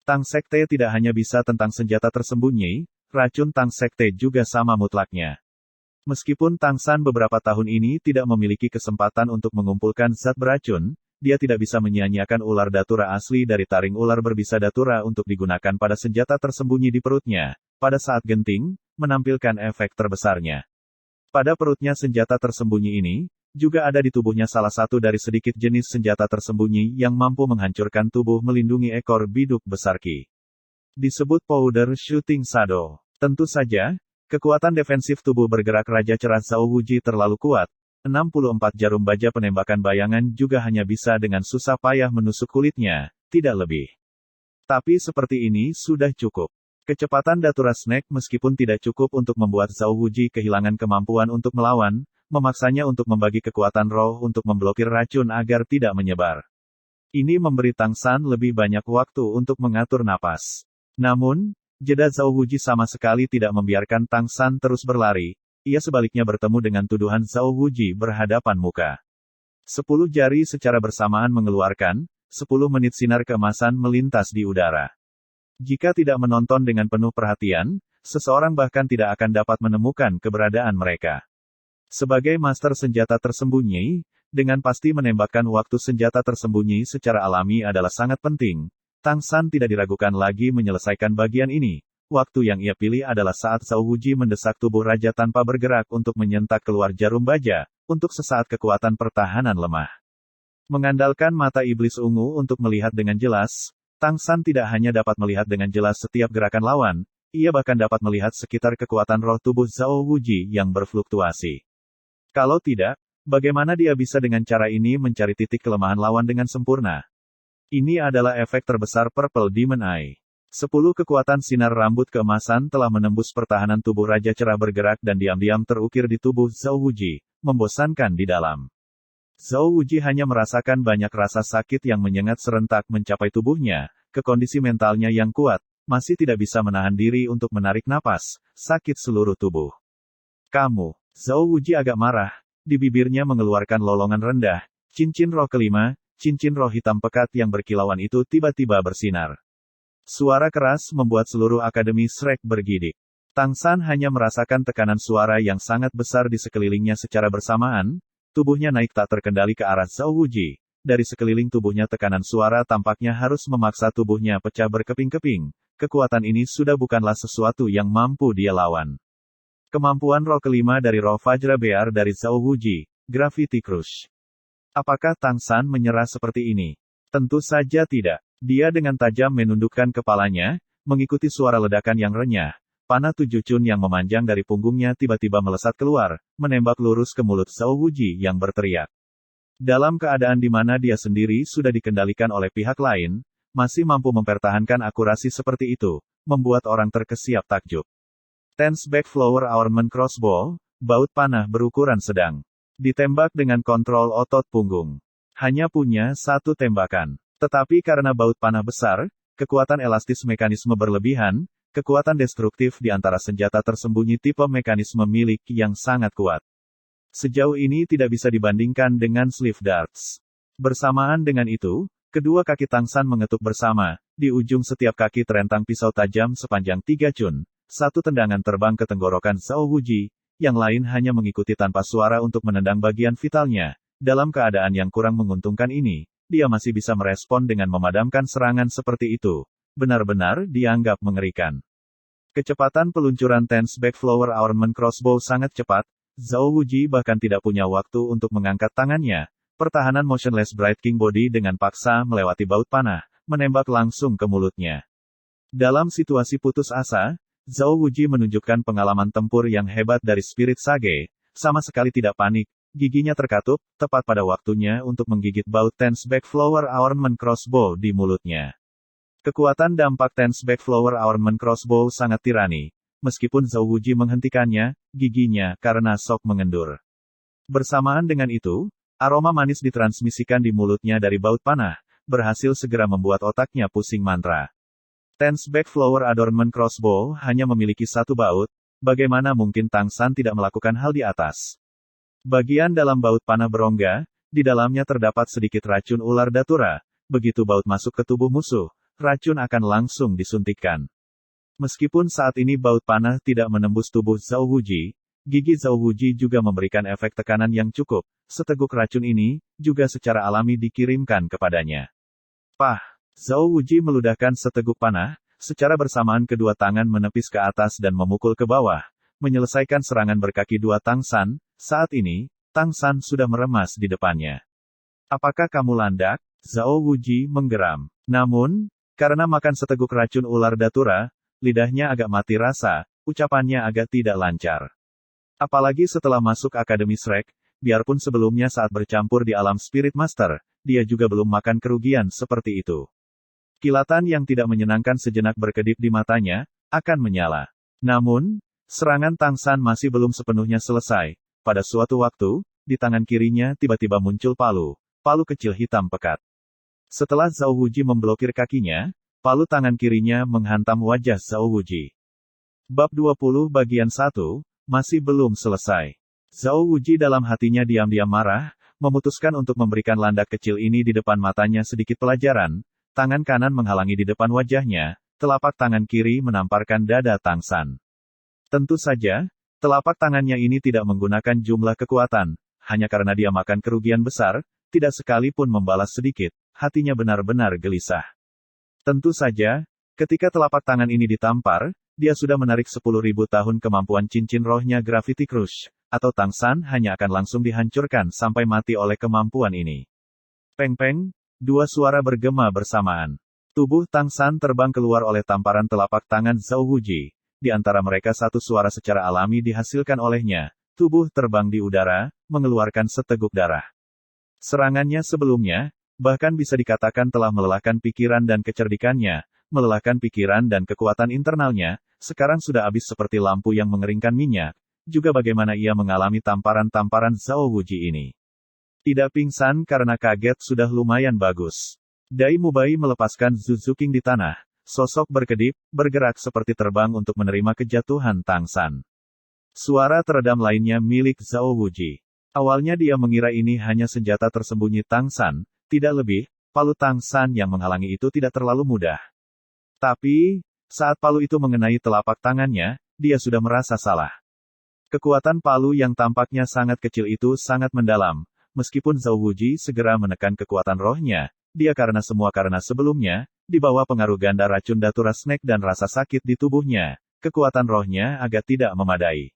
Tang Sekte tidak hanya bisa tentang senjata tersembunyi, racun Tang Sekte juga sama mutlaknya. Meskipun Tang San beberapa tahun ini tidak memiliki kesempatan untuk mengumpulkan zat beracun, dia tidak bisa menyia-nyiakan ular datura asli dari taring ular berbisa datura untuk digunakan pada senjata tersembunyi di perutnya, pada saat genting, menampilkan efek terbesarnya. Pada perutnya senjata tersembunyi ini, juga ada di tubuhnya salah satu dari sedikit jenis senjata tersembunyi yang mampu menghancurkan tubuh melindungi ekor biduk besar Qi. Disebut Powder Shooting Shadow. Tentu saja, kekuatan defensif tubuh bergerak Raja Cerah Zhao Wuji terlalu kuat. 64 jarum baja penembakan bayangan juga hanya bisa dengan susah payah menusuk kulitnya, tidak lebih. Tapi seperti ini sudah cukup. Kecepatan Datura Snake meskipun tidak cukup untuk membuat Zhao Wuji kehilangan kemampuan untuk melawan, memaksanya untuk membagi kekuatan roh untuk memblokir racun agar tidak menyebar. Ini memberi Tang San lebih banyak waktu untuk mengatur napas. Namun, jeda Zhao Wuji sama sekali tidak membiarkan Tang San terus berlari, ia sebaliknya bertemu dengan tuduhan Zhao Wuji berhadapan muka. 10 jari secara bersamaan mengeluarkan, 10 menit sinar keemasan melintas di udara. Jika tidak menonton dengan penuh perhatian, seseorang bahkan tidak akan dapat menemukan keberadaan mereka. Sebagai master senjata tersembunyi, dengan pasti menembakkan waktu senjata tersembunyi secara alami adalah sangat penting. Tang San tidak diragukan lagi menyelesaikan bagian ini. Waktu yang ia pilih adalah saat Zhao Wuji mendesak tubuh raja tanpa bergerak untuk menyentak keluar jarum baja, untuk sesaat kekuatan pertahanan lemah. Mengandalkan mata iblis ungu untuk melihat dengan jelas, Tang San tidak hanya dapat melihat dengan jelas setiap gerakan lawan, ia bahkan dapat melihat sekitar kekuatan roh tubuh Zhao Wuji yang berfluktuasi. Kalau tidak, bagaimana dia bisa dengan cara ini mencari titik kelemahan lawan dengan sempurna? Ini adalah efek terbesar Purple Demon Eye. 10 kekuatan sinar rambut keemasan telah menembus pertahanan tubuh Raja Cerah bergerak dan diam-diam terukir di tubuh Zhao Wuji, membosankan di dalam. Zhao Wuji hanya merasakan banyak rasa sakit yang menyengat serentak mencapai tubuhnya, ke kondisi mentalnya yang kuat, masih tidak bisa menahan diri untuk menarik napas, sakit seluruh tubuh. Kamu. Zhao Wuji agak marah, di bibirnya mengeluarkan lolongan rendah, cincin roh kelima, cincin roh hitam pekat yang berkilauan itu tiba-tiba bersinar. Suara keras membuat seluruh Akademi Shrek bergidik. Tang San hanya merasakan tekanan suara yang sangat besar di sekelilingnya secara bersamaan, tubuhnya naik tak terkendali ke arah Zhao Wuji. Dari sekeliling tubuhnya tekanan suara tampaknya harus memaksa tubuhnya pecah berkeping-keping. Kekuatan ini sudah bukanlah sesuatu yang mampu dia lawan. Kemampuan roh kelima dari roh Vajra Bear dari Zhao Wuji, Gravity Crush. Apakah Tang San menyerah seperti ini? Tentu saja tidak. Dia dengan tajam menundukkan kepalanya, mengikuti suara ledakan yang renyah. Panah 7 cun yang memanjang dari punggungnya tiba-tiba melesat keluar, menembak lurus ke mulut Zhao Wuji yang berteriak. Dalam keadaan di mana dia sendiri sudah dikendalikan oleh pihak lain, masih mampu mempertahankan akurasi seperti itu, membuat orang terkesiap takjub. Tense Back Flower Armament Crossbow, baut panah berukuran sedang. Ditembak dengan kontrol otot punggung. Hanya punya satu tembakan. Tetapi karena baut panah besar, kekuatan elastis mekanisme berlebihan, kekuatan destruktif di antara senjata tersembunyi tipe mekanisme milik yang sangat kuat. Sejauh ini tidak bisa dibandingkan dengan sleeve darts. Bersamaan dengan itu, kedua kaki Tang San mengetuk bersama, di ujung setiap kaki terentang pisau tajam sepanjang 3 cun. Satu tendangan terbang ke tenggorokan Zhao Wuji, yang lain hanya mengikuti tanpa suara untuk menendang bagian vitalnya. Dalam keadaan yang kurang menguntungkan ini, dia masih bisa merespon dengan memadamkan serangan seperti itu. Benar-benar dianggap mengerikan. Kecepatan peluncuran Tense Back Flower Armament Crossbow sangat cepat, Zhao Wuji bahkan tidak punya waktu untuk mengangkat tangannya. Pertahanan Motionless Bright King Body dengan paksa melewati baut panah, menembak langsung ke mulutnya. Dalam situasi putus asa, Zhao Wuji menunjukkan pengalaman tempur yang hebat dari Spirit Sage, sama sekali tidak panik, giginya terkatup, tepat pada waktunya untuk menggigit baut Tense Back Flower Armament Crossbow di mulutnya. Kekuatan dampak Tense Back Flower Armament Crossbow sangat tirani, meskipun Zhao Wuji menghentikannya, giginya, karena shock mengendur. Bersamaan dengan itu, aroma manis ditransmisikan di mulutnya dari baut panah, berhasil segera membuat otaknya pusing mantra. Tense Back Flower Adornment Crossbow hanya memiliki satu baut, bagaimana mungkin Tang San tidak melakukan hal di atas? Bagian dalam baut panah berongga, di dalamnya terdapat sedikit racun ular datura, begitu baut masuk ke tubuh musuh, racun akan langsung disuntikkan. Meskipun saat ini baut panah tidak menembus tubuh Zhao Wuji, gigi Zhao Wuji juga memberikan efek tekanan yang cukup. Seteguk racun ini juga secara alami dikirimkan kepadanya. Pah! Zhao Wuji meludahkan seteguk panah, secara bersamaan kedua tangan menepis ke atas dan memukul ke bawah, menyelesaikan serangan berkaki dua Tang San. Saat ini, Tang San sudah meremas di depannya. Apakah kamu landak? Zhao Wuji menggeram. Namun, karena makan seteguk racun ular datura, lidahnya agak mati rasa, ucapannya agak tidak lancar. Apalagi setelah masuk Akademi Shrek, biarpun sebelumnya saat bercampur di alam Spirit Master, dia juga belum makan kerugian seperti itu. Kilatan yang tidak menyenangkan sejenak berkedip di matanya, akan menyala. Namun, serangan Tang San masih belum sepenuhnya selesai. Pada suatu waktu, di tangan kirinya tiba-tiba muncul palu kecil hitam pekat. Setelah Zhao Wuji memblokir kakinya, palu tangan kirinya menghantam wajah Zhao Wuji. Bab 20 bagian 1, masih belum selesai. Zhao Wuji dalam hatinya diam-diam marah, memutuskan untuk memberikan landak kecil ini di depan matanya sedikit pelajaran. Tangan kanan menghalangi di depan wajahnya, telapak tangan kiri menamparkan dada Tang San. Tentu saja, telapak tangannya ini tidak menggunakan jumlah kekuatan, hanya karena dia makan kerugian besar, tidak sekalipun membalas sedikit, hatinya benar-benar gelisah. Tentu saja, ketika telapak tangan ini ditampar, dia sudah menarik 10.000 tahun kemampuan cincin rohnya Gravity Crush, atau Tang San hanya akan langsung dihancurkan sampai mati oleh kemampuan ini. Peng-peng! Dua suara bergema bersamaan. Tubuh Tang San terbang keluar oleh tamparan telapak tangan Zhao Wuji. Di antara mereka satu suara secara alami dihasilkan olehnya. Tubuh terbang di udara, mengeluarkan seteguk darah. Serangannya sebelumnya, bahkan bisa dikatakan telah melelahkan pikiran dan kecerdikannya, melelahkan pikiran dan kekuatan internalnya, sekarang sudah habis seperti lampu yang mengeringkan minyak. Juga bagaimana ia mengalami tamparan-tamparan Zhao Wuji ini. Tidak pingsan karena kaget sudah lumayan bagus. Dai Mubai melepaskan Zuzu King di tanah. Sosok berkedip, bergerak seperti terbang untuk menerima kejatuhan Tang San. Suara teredam lainnya milik Zhao Wuji. Awalnya dia mengira ini hanya senjata tersembunyi Tang San, tidak lebih, palu Tang San yang menghalangi itu tidak terlalu mudah. Tapi, saat palu itu mengenai telapak tangannya, dia sudah merasa salah. Kekuatan palu yang tampaknya sangat kecil itu sangat mendalam. Meskipun Zhao Wuji segera menekan kekuatan rohnya, dia karena sebelumnya, di bawah pengaruh ganda racun datura snake dan rasa sakit di tubuhnya, kekuatan rohnya agak tidak memadai.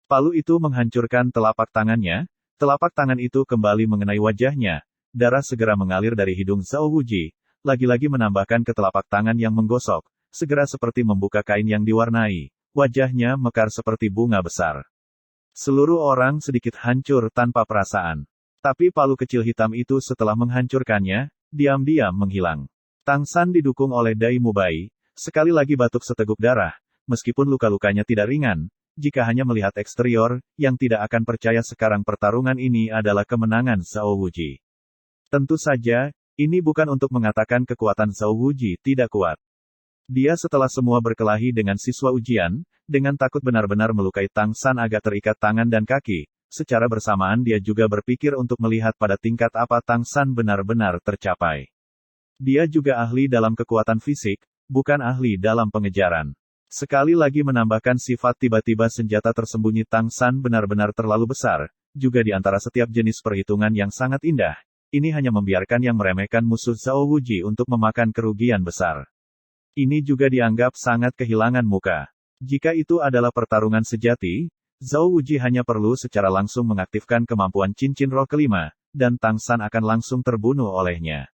Palu itu menghancurkan telapak tangannya, telapak tangan itu kembali mengenai wajahnya, darah segera mengalir dari hidung Zhao Wuji, lagi-lagi menambahkan ke telapak tangan yang menggosok, segera seperti membuka kain yang diwarnai, wajahnya mekar seperti bunga besar. Seluruh orang sedikit hancur tanpa perasaan. Tapi palu kecil hitam itu setelah menghancurkannya, diam-diam menghilang. Tang San didukung oleh Dai Mubai, sekali lagi batuk seteguk darah, meskipun luka-lukanya tidak ringan, jika hanya melihat eksterior, yang tidak akan percaya sekarang pertarungan ini adalah kemenangan Zhao Wuji. Tentu saja, ini bukan untuk mengatakan kekuatan Zhao Wuji tidak kuat. Dia setelah semua berkelahi dengan siswa ujian, dengan takut benar-benar melukai Tang San agak terikat tangan dan kaki. Secara bersamaan dia juga berpikir untuk melihat pada tingkat apa Tang San benar-benar tercapai. Dia juga ahli dalam kekuatan fisik, bukan ahli dalam pengejaran. Sekali lagi menambahkan sifat tiba-tiba senjata tersembunyi Tang San benar-benar terlalu besar, juga di antara setiap jenis perhitungan yang sangat indah. Ini hanya membiarkan yang meremehkan musuh Zhao Wuji untuk memakan kerugian besar. Ini juga dianggap sangat kehilangan muka. Jika itu adalah pertarungan sejati, Zhao Wuji hanya perlu secara langsung mengaktifkan kemampuan cincin roh kelima, dan Tang San akan langsung terbunuh olehnya.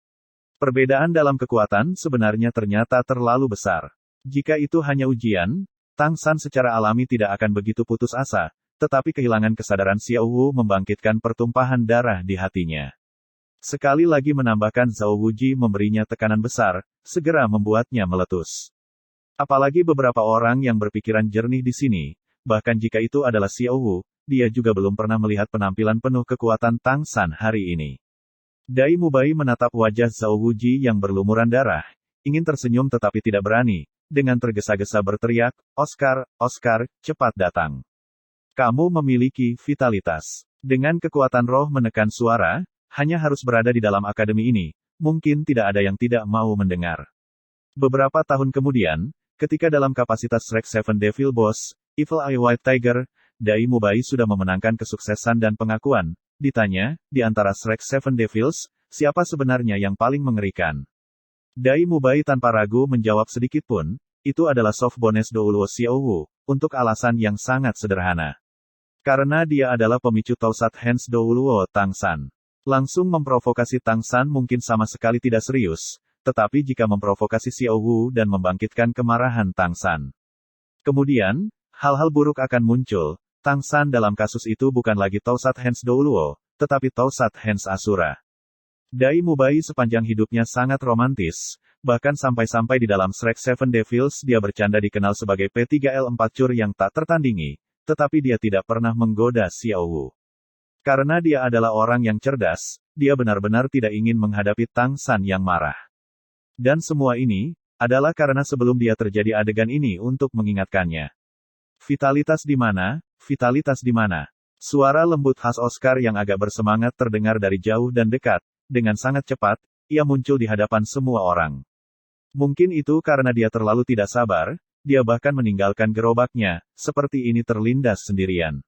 Perbedaan dalam kekuatan sebenarnya ternyata terlalu besar. Jika itu hanya ujian, Tang San secara alami tidak akan begitu putus asa, tetapi kehilangan kesadaran Xiao Wu membangkitkan pertumpahan darah di hatinya. Sekali lagi menambahkan Zhao Wuji memberinya tekanan besar, segera membuatnya meletus. Apalagi beberapa orang yang berpikiran jernih di sini, bahkan jika itu adalah Xiao Wu, dia juga belum pernah melihat penampilan penuh kekuatan Tang San hari ini. Dai Mubai menatap wajah Zhao Wuji yang berlumuran darah, ingin tersenyum tetapi tidak berani, dengan tergesa-gesa berteriak, "Oscar, Oscar, cepat datang. Kamu memiliki vitalitas." Dengan kekuatan roh menekan suara, hanya harus berada di dalam akademi ini, mungkin tidak ada yang tidak mau mendengar. Beberapa tahun kemudian, ketika dalam kapasitas Shrek Seven Devil Boss, Evil Eye White Tiger, Dai Mubai sudah memenangkan kesuksesan dan pengakuan. Ditanya, di antara Shrek Seven Devils, siapa sebenarnya yang paling mengerikan? Dai Mubai tanpa ragu menjawab sedikit pun, itu adalah Soft Bones Douluo Xiaowu, untuk alasan yang sangat sederhana. Karena dia adalah pemicu Tausat Hands Douluo Tang San. Langsung memprovokasi Tang San mungkin sama sekali tidak serius, tetapi jika memprovokasi Xiaowu dan membangkitkan kemarahan Tang San, kemudian, hal-hal buruk akan muncul. Tang San dalam kasus itu bukan lagi Tausat Hands Douluo, tetapi Tausat Hands Asura. Dai Mubai sepanjang hidupnya sangat romantis, bahkan sampai-sampai di dalam Shrek Seven Devils dia bercanda dikenal sebagai P3L4 cur yang tak tertandingi, tetapi dia tidak pernah menggoda Xiaowu. Karena dia adalah orang yang cerdas, dia benar-benar tidak ingin menghadapi Tang San yang marah. Dan semua ini, adalah karena sebelum dia terjadi adegan ini untuk mengingatkannya. Vitalitas di mana? Vitalitas di mana? Suara lembut khas Oscar yang agak bersemangat terdengar dari jauh dan dekat. Dengan sangat cepat, ia muncul di hadapan semua orang. Mungkin itu karena dia terlalu tidak sabar, dia bahkan meninggalkan gerobaknya, seperti ini terlindas sendirian.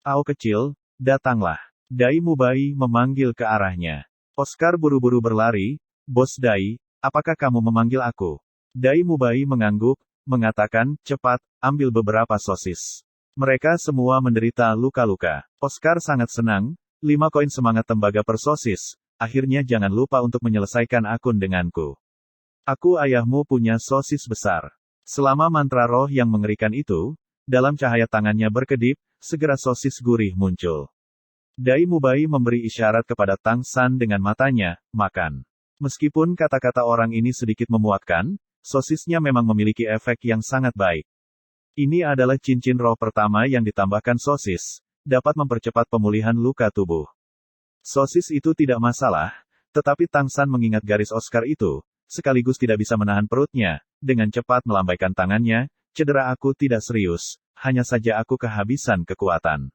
Ao kecil, datanglah. Dai Mubai memanggil ke arahnya. Oscar buru-buru berlari, Bos Dai, apakah kamu memanggil aku? Dai Mubai mengangguk, mengatakan, cepat, ambil beberapa sosis. Mereka semua menderita luka-luka. Oscar sangat senang, 5 koin semangat tembaga per sosis, akhirnya jangan lupa untuk menyelesaikan akun denganku. Aku ayahmu punya sosis besar. Selama mantra roh yang mengerikan itu, dalam cahaya tangannya berkedip, segera sosis gurih muncul. Dai Mubai memberi isyarat kepada Tang San dengan matanya, makan. Meskipun kata-kata orang ini sedikit memuakkan, sosisnya memang memiliki efek yang sangat baik. Ini adalah cincin roh pertama yang ditambahkan sosis, dapat mempercepat pemulihan luka tubuh. Sosis itu tidak masalah, tetapi Tang San mengingat garis Oscar itu, sekaligus tidak bisa menahan perutnya, dengan cepat melambaikan tangannya, cedera aku tidak serius, hanya saja aku kehabisan kekuatan.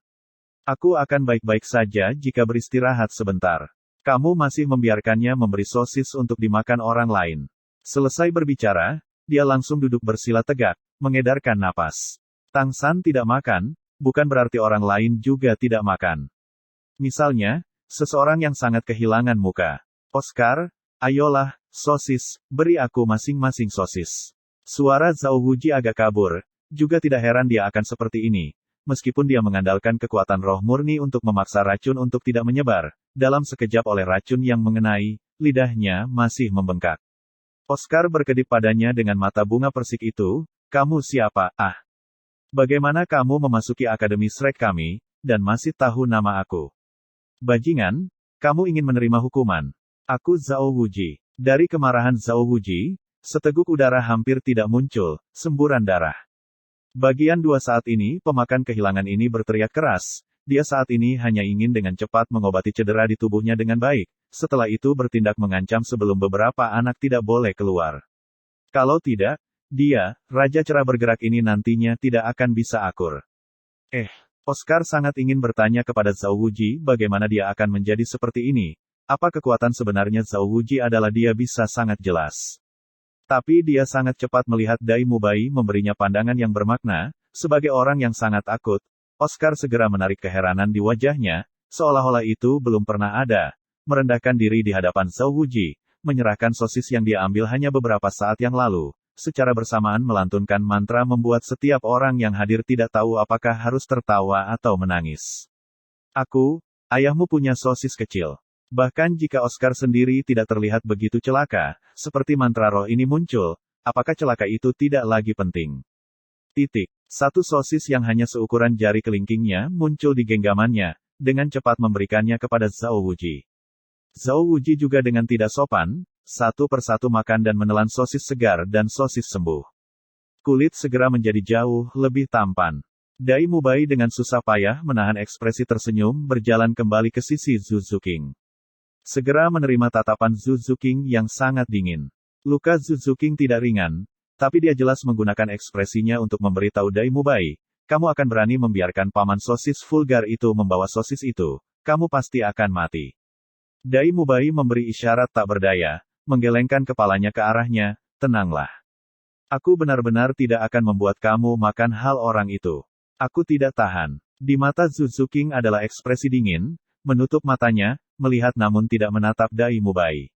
Aku akan baik-baik saja jika beristirahat sebentar. Kamu masih membiarkannya memberi sosis untuk dimakan orang lain. Selesai berbicara, dia langsung duduk bersila tegak, mengedarkan napas. Tang San tidak makan, bukan berarti orang lain juga tidak makan. Misalnya, seseorang yang sangat kehilangan muka. Oscar, ayolah, sosis, beri aku masing-masing sosis. Suara Zhao Wuji agak kabur, juga tidak heran dia akan seperti ini. Meskipun dia mengandalkan kekuatan roh murni untuk memaksa racun untuk tidak menyebar, dalam sekejap oleh racun yang mengenai, lidahnya masih membengkak. Oscar berkedip padanya dengan mata bunga persik itu, kamu siapa, ah? Bagaimana kamu memasuki Akademi Shrek kami, dan masih tahu nama aku? Bajingan, kamu ingin menerima hukuman. Aku Zhao Wuji. Dari kemarahan Zhao Wuji, seteguk udara hampir tidak muncul, semburan darah. Bagian 2 saat ini, pemakan kehilangan ini berteriak keras. Dia saat ini hanya ingin dengan cepat mengobati cedera di tubuhnya dengan baik. Setelah itu bertindak mengancam sebelum beberapa anak tidak boleh keluar. Kalau tidak, dia, Raja Cerah bergerak ini nantinya tidak akan bisa akur. Oscar sangat ingin bertanya kepada Zhao Wuji bagaimana dia akan menjadi seperti ini. Apa kekuatan sebenarnya Zhao Wuji adalah dia bisa sangat jelas. Tapi dia sangat cepat melihat Dai Mubai memberinya pandangan yang bermakna, sebagai orang yang sangat akut. Oscar segera menarik keheranan di wajahnya, seolah-olah itu belum pernah ada. Merendahkan diri di hadapan Zhao Wuji, menyerahkan sosis yang dia ambil hanya beberapa saat yang lalu. Secara bersamaan melantunkan mantra membuat setiap orang yang hadir tidak tahu apakah harus tertawa atau menangis. Aku, ayahmu punya sosis kecil. Bahkan jika Oscar sendiri tidak terlihat begitu celaka, seperti mantra roh ini muncul, apakah celaka itu tidak lagi penting? Satu sosis yang hanya seukuran jari kelingkingnya muncul di genggamannya, dengan cepat memberikannya kepada Zhao Wuji. Zhao Wuji juga dengan tidak sopan, satu persatu makan dan menelan sosis segar dan sosis sembuh. Kulit segera menjadi jauh lebih tampan. Dai Mubai dengan susah payah menahan ekspresi tersenyum berjalan kembali ke sisi Zhu Zuqing. Segera menerima tatapan Zhu Zuqing yang sangat dingin. Luka Zhu Zuqing tidak ringan, tapi dia jelas menggunakan ekspresinya untuk memberitahu Dai Mubai, kamu akan berani membiarkan paman sosis vulgar itu membawa sosis itu, kamu pasti akan mati. Dai Mubai memberi isyarat tak berdaya, menggelengkan kepalanya ke arahnya, tenanglah. Aku benar-benar tidak akan membuat kamu makan hal orang itu. Aku tidak tahan. Di mata Zhu Zuqing adalah ekspresi dingin, menutup matanya, melihat namun tidak menatap Dai Mubai.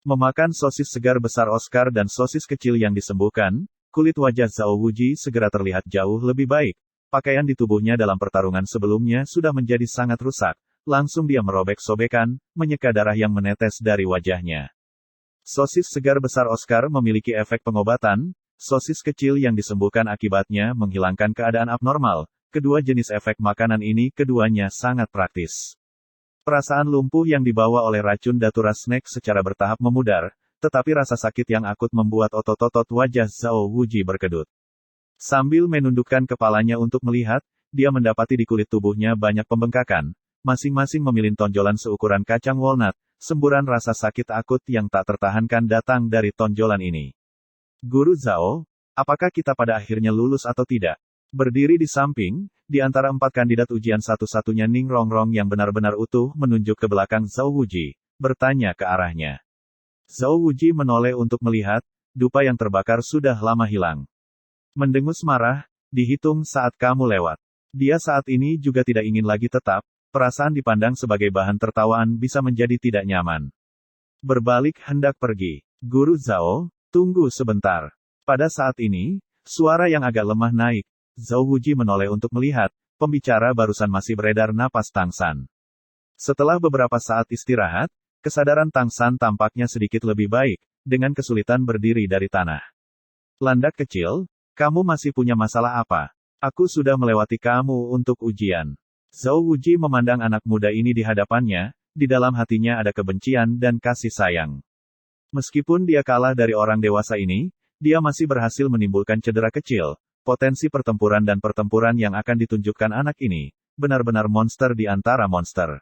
Memakan sosis segar besar Oscar dan sosis kecil yang disembuhkan, kulit wajah Zhao Wuji segera terlihat jauh lebih baik. Pakaian di tubuhnya dalam pertarungan sebelumnya sudah menjadi sangat rusak. Langsung dia merobek sobekan, menyeka darah yang menetes dari wajahnya. Sosis segar besar Oscar memiliki efek pengobatan. Sosis kecil yang disembuhkan akibatnya menghilangkan keadaan abnormal. Kedua jenis efek makanan ini keduanya sangat praktis. Perasaan lumpuh yang dibawa oleh racun Datura Snake secara bertahap memudar, tetapi rasa sakit yang akut membuat otot-otot wajah Zhao Wuji berkedut. Sambil menundukkan kepalanya untuk melihat, dia mendapati di kulit tubuhnya banyak pembengkakan, masing-masing memiliki tonjolan seukuran kacang walnut. Semburan rasa sakit akut yang tak tertahankan datang dari tonjolan ini. Guru Zhao, apakah kita pada akhirnya lulus atau tidak? Berdiri di samping, di antara 4 kandidat ujian satu-satunya Ning Rongrong yang benar-benar utuh menunjuk ke belakang Zhao Wuji, bertanya ke arahnya. Zhao Wuji menoleh untuk melihat, dupa yang terbakar sudah lama hilang. Mendengus marah, dihitung saat kamu lewat. Dia saat ini juga tidak ingin lagi tetap, perasaan dipandang sebagai bahan tertawaan bisa menjadi tidak nyaman. Berbalik hendak pergi. Guru Zhao, tunggu sebentar. Pada saat ini, suara yang agak lemah naik. Zhao Wuji menoleh untuk melihat, pembicara barusan masih beredar napas Tang San. Setelah beberapa saat istirahat, kesadaran Tang San tampaknya sedikit lebih baik, dengan kesulitan berdiri dari tanah. Landak kecil, kamu masih punya masalah apa? Aku sudah melewati kamu untuk ujian. Zhao Wuji memandang anak muda ini di hadapannya, di dalam hatinya ada kebencian dan kasih sayang. Meskipun dia kalah dari orang dewasa ini, dia masih berhasil menimbulkan cedera kecil. Potensi pertempuran dan pertempuran yang akan ditunjukkan anak ini, benar-benar monster di antara monster.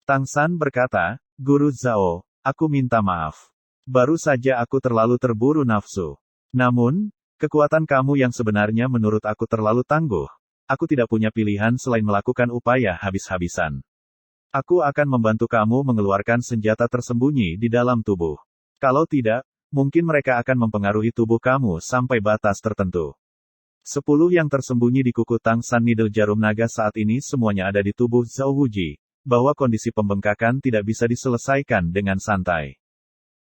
Tang San berkata, Guru Zhao, aku minta maaf. Baru saja aku terlalu terburu nafsu. Namun, kekuatan kamu yang sebenarnya menurut aku terlalu tangguh. Aku tidak punya pilihan selain melakukan upaya habis-habisan. Aku akan membantu kamu mengeluarkan senjata tersembunyi di dalam tubuh. Kalau tidak, mungkin mereka akan mempengaruhi tubuh kamu sampai batas tertentu. 10 yang tersembunyi di kuku Tang San Needle jarum naga saat ini semuanya ada di tubuh Zhao Wuji, bahwa kondisi pembengkakan tidak bisa diselesaikan dengan santai.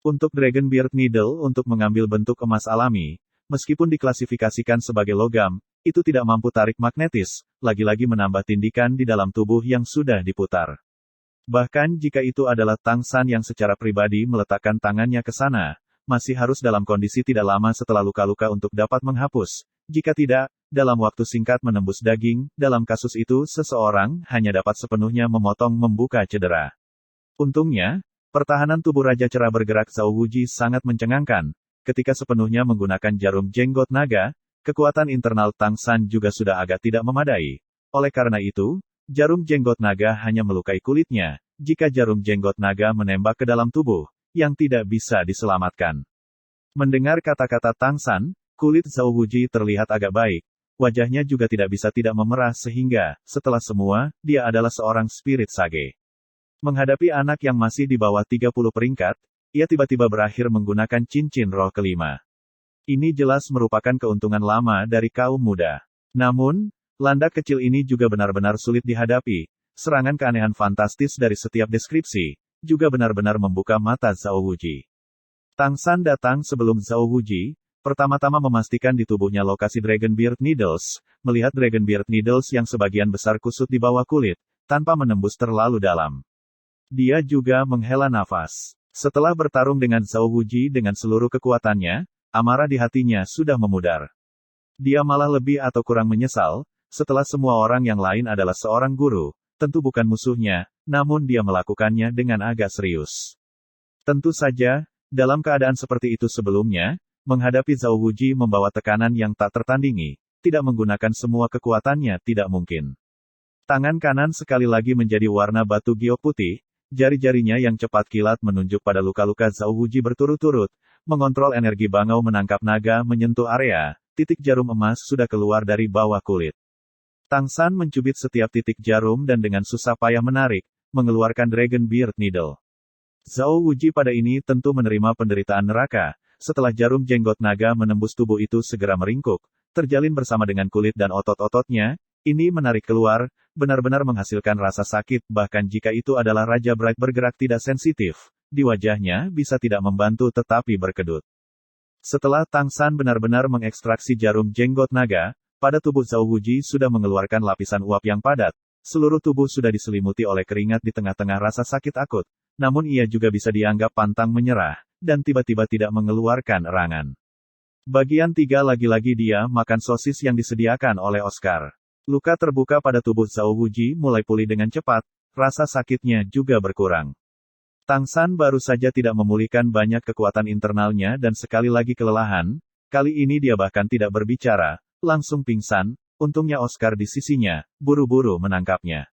Untuk Dragon Beard Needle untuk mengambil bentuk emas alami, meskipun diklasifikasikan sebagai logam, itu tidak mampu tarik magnetis, lagi-lagi menambah tindikan di dalam tubuh yang sudah diputar. Bahkan jika itu adalah Tang San yang secara pribadi meletakkan tangannya ke sana, masih harus dalam kondisi tidak lama setelah luka-luka untuk dapat menghapus. Jika tidak, dalam waktu singkat menembus daging, dalam kasus itu seseorang hanya dapat sepenuhnya memotong membuka cedera. Untungnya, pertahanan tubuh Raja Cerah bergerak Zhao Wuji sangat mencengangkan. Ketika sepenuhnya menggunakan jarum jenggot naga, kekuatan internal Tang San juga sudah agak tidak memadai. Oleh karena itu, jarum jenggot naga hanya melukai kulitnya, jika jarum jenggot naga menembak ke dalam tubuh, yang tidak bisa diselamatkan. Mendengar kata-kata Tang San, kulit Zhao Wuji terlihat agak baik. Wajahnya juga tidak bisa tidak memerah sehingga, setelah semua, dia adalah seorang spirit sage. Menghadapi anak yang masih di bawah 30 peringkat, ia tiba-tiba berakhir menggunakan cincin roh kelima. Ini jelas merupakan keuntungan lama dari kaum muda. Namun, landak kecil ini juga benar-benar sulit dihadapi. Serangan keanehan fantastis dari setiap deskripsi, juga benar-benar membuka mata Zhao Wuji. Tang San datang sebelum Zhao Wuji, pertama-tama memastikan di tubuhnya lokasi Dragon Beard Needles, melihat Dragon Beard Needles yang sebagian besar kusut di bawah kulit, tanpa menembus terlalu dalam. Dia juga menghela nafas. Setelah bertarung dengan Zhao Wuji dengan seluruh kekuatannya, amarah di hatinya sudah memudar. Dia malah lebih atau kurang menyesal, setelah semua orang yang lain adalah seorang guru, tentu bukan musuhnya, namun dia melakukannya dengan agak serius. Tentu saja, dalam keadaan seperti itu sebelumnya, menghadapi Zhao Wuji membawa tekanan yang tak tertandingi, tidak menggunakan semua kekuatannya tidak mungkin. Tangan kanan sekali lagi menjadi warna batu giok putih, jari-jarinya yang cepat kilat menunjuk pada luka-luka Zhao Wuji berturut-turut, mengontrol energi bangau menangkap naga menyentuh area, titik jarum emas sudah keluar dari bawah kulit. Tang San mencubit setiap titik jarum dan dengan susah payah menarik, mengeluarkan Dragon Beard Needle. Zhao Wuji pada ini tentu menerima penderitaan neraka, setelah jarum jenggot naga menembus tubuh itu segera meringkuk, terjalin bersama dengan kulit dan otot-ototnya, ini menarik keluar, benar-benar menghasilkan rasa sakit, bahkan jika itu adalah Raja Bright bergerak tidak sensitif, di wajahnya bisa tidak membantu tetapi berkedut. Setelah Tang San benar-benar mengekstraksi jarum jenggot naga, pada tubuh Zhao Wuji sudah mengeluarkan lapisan uap yang padat, seluruh tubuh sudah diselimuti oleh keringat di tengah-tengah rasa sakit akut, namun ia juga bisa dianggap pantang menyerah, dan tiba-tiba tidak mengeluarkan erangan. Bagian 3 lagi-lagi dia makan sosis yang disediakan oleh Oscar. Luka terbuka pada tubuh Zhao Wuji mulai pulih dengan cepat, rasa sakitnya juga berkurang. Tang San baru saja tidak memulihkan banyak kekuatan internalnya dan sekali lagi kelelahan, kali ini dia bahkan tidak berbicara, langsung pingsan, untungnya Oscar di sisinya, buru-buru menangkapnya.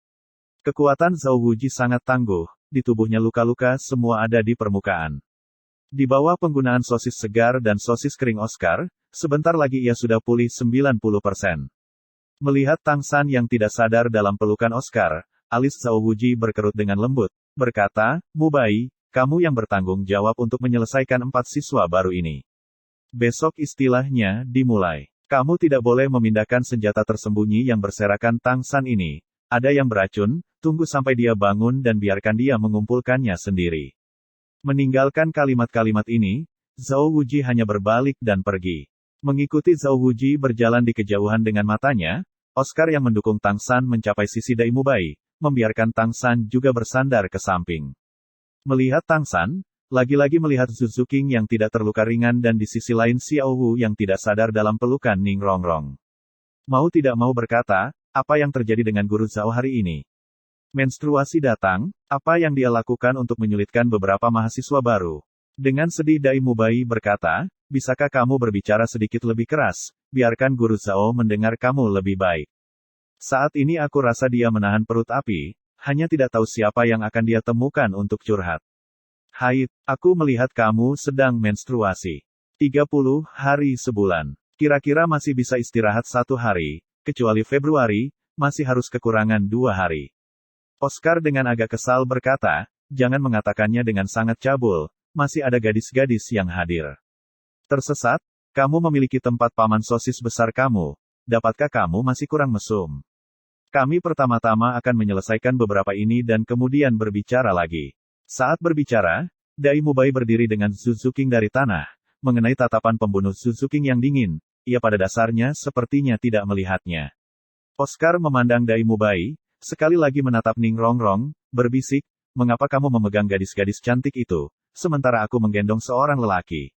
Kekuatan Zhao Wuji sangat tangguh, di tubuhnya luka-luka semua ada di permukaan. Di bawah penggunaan sosis segar dan sosis kering Oscar, sebentar lagi ia sudah pulih 90%. Melihat Tang San yang tidak sadar dalam pelukan Oscar, alis Zhao Wuji berkerut dengan lembut, berkata, "Mubai, kamu yang bertanggung jawab untuk menyelesaikan 4 siswa baru ini. Besok istilahnya dimulai. Kamu tidak boleh memindahkan senjata tersembunyi yang berserakan Tang San ini. Ada yang beracun, tunggu sampai dia bangun dan biarkan dia mengumpulkannya sendiri." Meninggalkan kalimat-kalimat ini, Zhao Wuji hanya berbalik dan pergi. Mengikuti Zhao Wuji berjalan di kejauhan dengan matanya, Oscar yang mendukung Tang San mencapai sisi Dai Mubai, membiarkan Tang San juga bersandar ke samping. Melihat Tang San, lagi-lagi melihat Zhu Zuqing yang tidak terluka ringan dan di sisi lain Xiao Wu yang tidak sadar dalam pelukan Ning Rongrong. Mau tidak mau berkata, apa yang terjadi dengan guru Zhao hari ini? Menstruasi datang, apa yang dia lakukan untuk menyulitkan beberapa mahasiswa baru? Dengan sedih Dai Mubai berkata, bisakah kamu berbicara sedikit lebih keras, biarkan guru Zhao mendengar kamu lebih baik. Saat ini aku rasa dia menahan perut api, hanya tidak tahu siapa yang akan dia temukan untuk curhat. Haid, aku melihat kamu sedang menstruasi. 30 hari sebulan. Kira-kira masih bisa istirahat 1 hari, kecuali Februari, masih harus kekurangan 2 hari. Oscar dengan agak kesal berkata, jangan mengatakannya dengan sangat cabul, masih ada gadis-gadis yang hadir. Tersesat, kamu memiliki tempat paman sosis besar kamu, dapatkah kamu masih kurang mesum? Kami pertama-tama akan menyelesaikan beberapa ini dan kemudian berbicara lagi. Saat berbicara, Dai Mubai berdiri dengan Zhu Zuqing dari tanah, mengenai tatapan pembunuh Zhu Zuqing yang dingin, ia pada dasarnya sepertinya tidak melihatnya. Oscar memandang Dai Mubai, sekali lagi menatap Ning Rongrong, berbisik, mengapa kamu memegang gadis-gadis cantik itu, sementara aku menggendong seorang lelaki?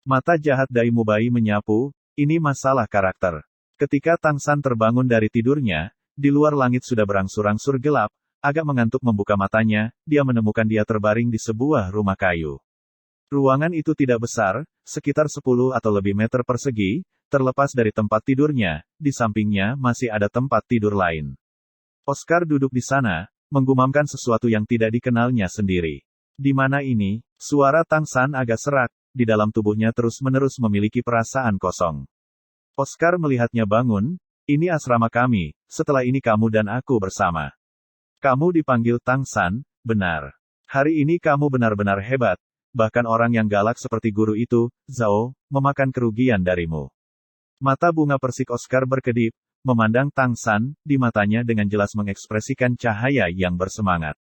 Mata jahat Dai Mubai menyapu, ini masalah karakter. Ketika Tang San terbangun dari tidurnya, di luar langit sudah berangsur-angsur gelap, agak mengantuk membuka matanya, dia menemukan dia terbaring di sebuah rumah kayu. Ruangan itu tidak besar, sekitar 10 atau lebih meter persegi, terlepas dari tempat tidurnya, di sampingnya masih ada tempat tidur lain. Oscar duduk di sana, menggumamkan sesuatu yang tidak dikenalnya sendiri. Di mana ini? Suara Tang San agak serak, di dalam tubuhnya terus-menerus memiliki perasaan kosong. Oscar melihatnya bangun, ini asrama kami, setelah ini kamu dan aku bersama. Kamu dipanggil Tang San, benar. Hari ini kamu benar-benar hebat, bahkan orang yang galak seperti guru itu, Zhao, memakan kerugian darimu. Mata bunga persik Oscar berkedip, memandang Tang San, di matanya dengan jelas mengekspresikan cahaya yang bersemangat.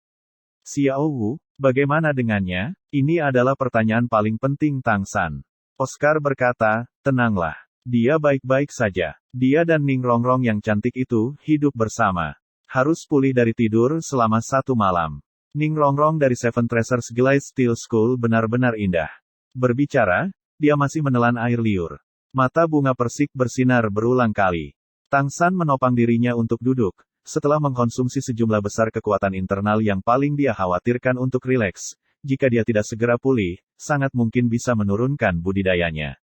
Xiao Wu, bagaimana dengannya? Ini adalah pertanyaan paling penting Tang San. Oscar berkata, tenanglah. Dia baik-baik saja. Dia dan Ning Rongrong yang cantik itu, hidup bersama. Harus pulih dari tidur selama 1 malam. Ning Rongrong dari Seven Treasures Glide Steel School benar-benar indah. Berbicara, dia masih menelan air liur. Mata bunga persik bersinar berulang kali. Tang San menopang dirinya untuk duduk, setelah mengkonsumsi sejumlah besar kekuatan internal yang paling dia khawatirkan untuk rileks. Jika dia tidak segera pulih, sangat mungkin bisa menurunkan budidayanya.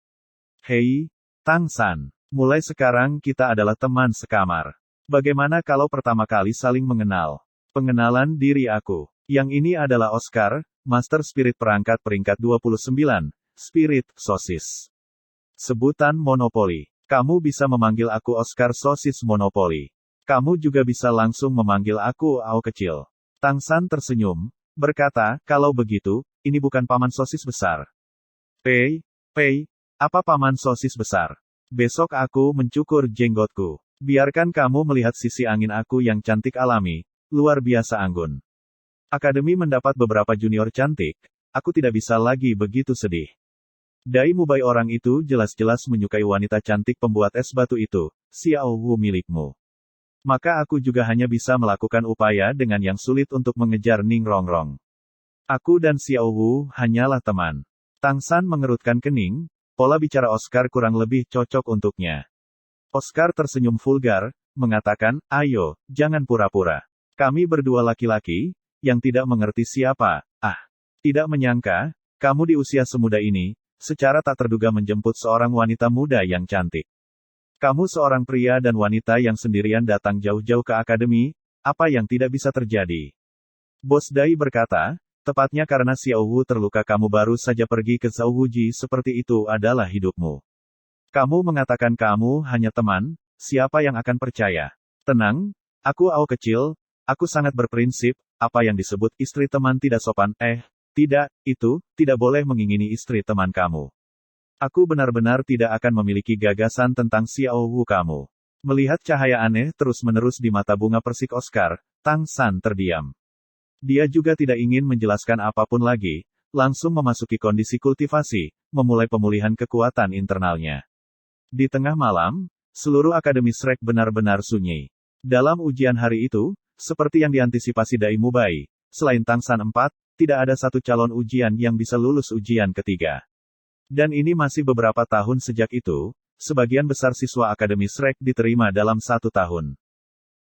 Hei, Tang San, mulai sekarang kita adalah teman sekamar. Bagaimana kalau pertama kali saling mengenal? Pengenalan diri aku. Yang ini adalah Oscar, Master Spirit perangkat peringkat 29, Spirit Sosis. Sebutan Monopoli. Kamu bisa memanggil aku Oscar Sosis Monopoli. Kamu juga bisa langsung memanggil aku Ao Kecil. Tang San tersenyum, berkata, kalau begitu, ini bukan paman sosis besar. Pei, Pei, apa paman sosis besar? Besok aku mencukur jenggotku. Biarkan kamu melihat sisi angin aku yang cantik alami, luar biasa anggun. Akademi mendapat beberapa junior cantik, aku tidak bisa lagi begitu sedih. Dai Mubai orang itu jelas-jelas menyukai wanita cantik pembuat es batu itu, Xiao Wu milikmu. Maka aku juga hanya bisa melakukan upaya dengan yang sulit untuk mengejar Ning Rongrong. Aku dan Xiao Wu hanyalah teman. Tang San mengerutkan kening, pola bicara Oscar kurang lebih cocok untuknya. Oscar tersenyum vulgar, mengatakan, ayo, jangan pura-pura. Kami berdua laki-laki, yang tidak mengerti siapa, tidak menyangka, kamu di usia semuda ini, secara tak terduga menjemput seorang wanita muda yang cantik. Kamu seorang pria dan wanita yang sendirian datang jauh-jauh ke akademi, apa yang tidak bisa terjadi? Bos Dai berkata, tepatnya karena Xiao Wu terluka kamu baru saja pergi ke Zhao Wuji seperti itu adalah hidupmu. Kamu mengatakan kamu hanya teman, siapa yang akan percaya? Tenang, aku Ao kecil, aku sangat berprinsip, apa yang disebut istri teman tidak sopan, tidak, itu, tidak boleh mengingini istri teman kamu. Aku benar-benar tidak akan memiliki gagasan tentang Xiao Wu kamu. Melihat cahaya aneh terus-menerus di mata bunga persik Oscar, Tang San terdiam. Dia juga tidak ingin menjelaskan apapun lagi, langsung memasuki kondisi kultivasi, memulai pemulihan kekuatan internalnya. Di tengah malam, seluruh Akademi Shrek benar-benar sunyi. Dalam ujian hari itu, seperti yang diantisipasi Dai Mubai, selain Tang San 4, tidak ada satu calon ujian yang bisa lulus ujian ketiga. Dan ini masih beberapa tahun sejak itu, sebagian besar siswa Akademi Shrek diterima dalam 1 tahun.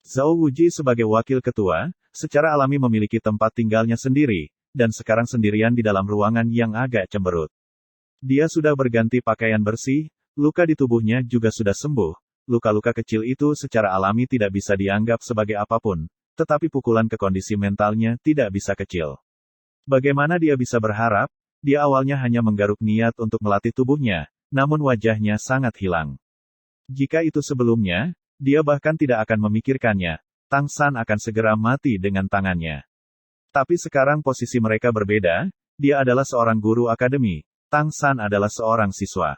Zhao Wuji sebagai wakil ketua, secara alami memiliki tempat tinggalnya sendiri, dan sekarang sendirian di dalam ruangan yang agak cemberut. Dia sudah berganti pakaian bersih, luka di tubuhnya juga sudah sembuh, luka-luka kecil itu secara alami tidak bisa dianggap sebagai apapun, tetapi pukulan ke kondisi mentalnya tidak bisa kecil. Bagaimana dia bisa berharap? Dia awalnya hanya menggaruk niat untuk melatih tubuhnya, namun wajahnya sangat hilang. Jika itu sebelumnya, dia bahkan tidak akan memikirkannya, Tang San akan segera mati dengan tangannya. Tapi sekarang posisi mereka berbeda, dia adalah seorang guru akademi, Tang San adalah seorang siswa.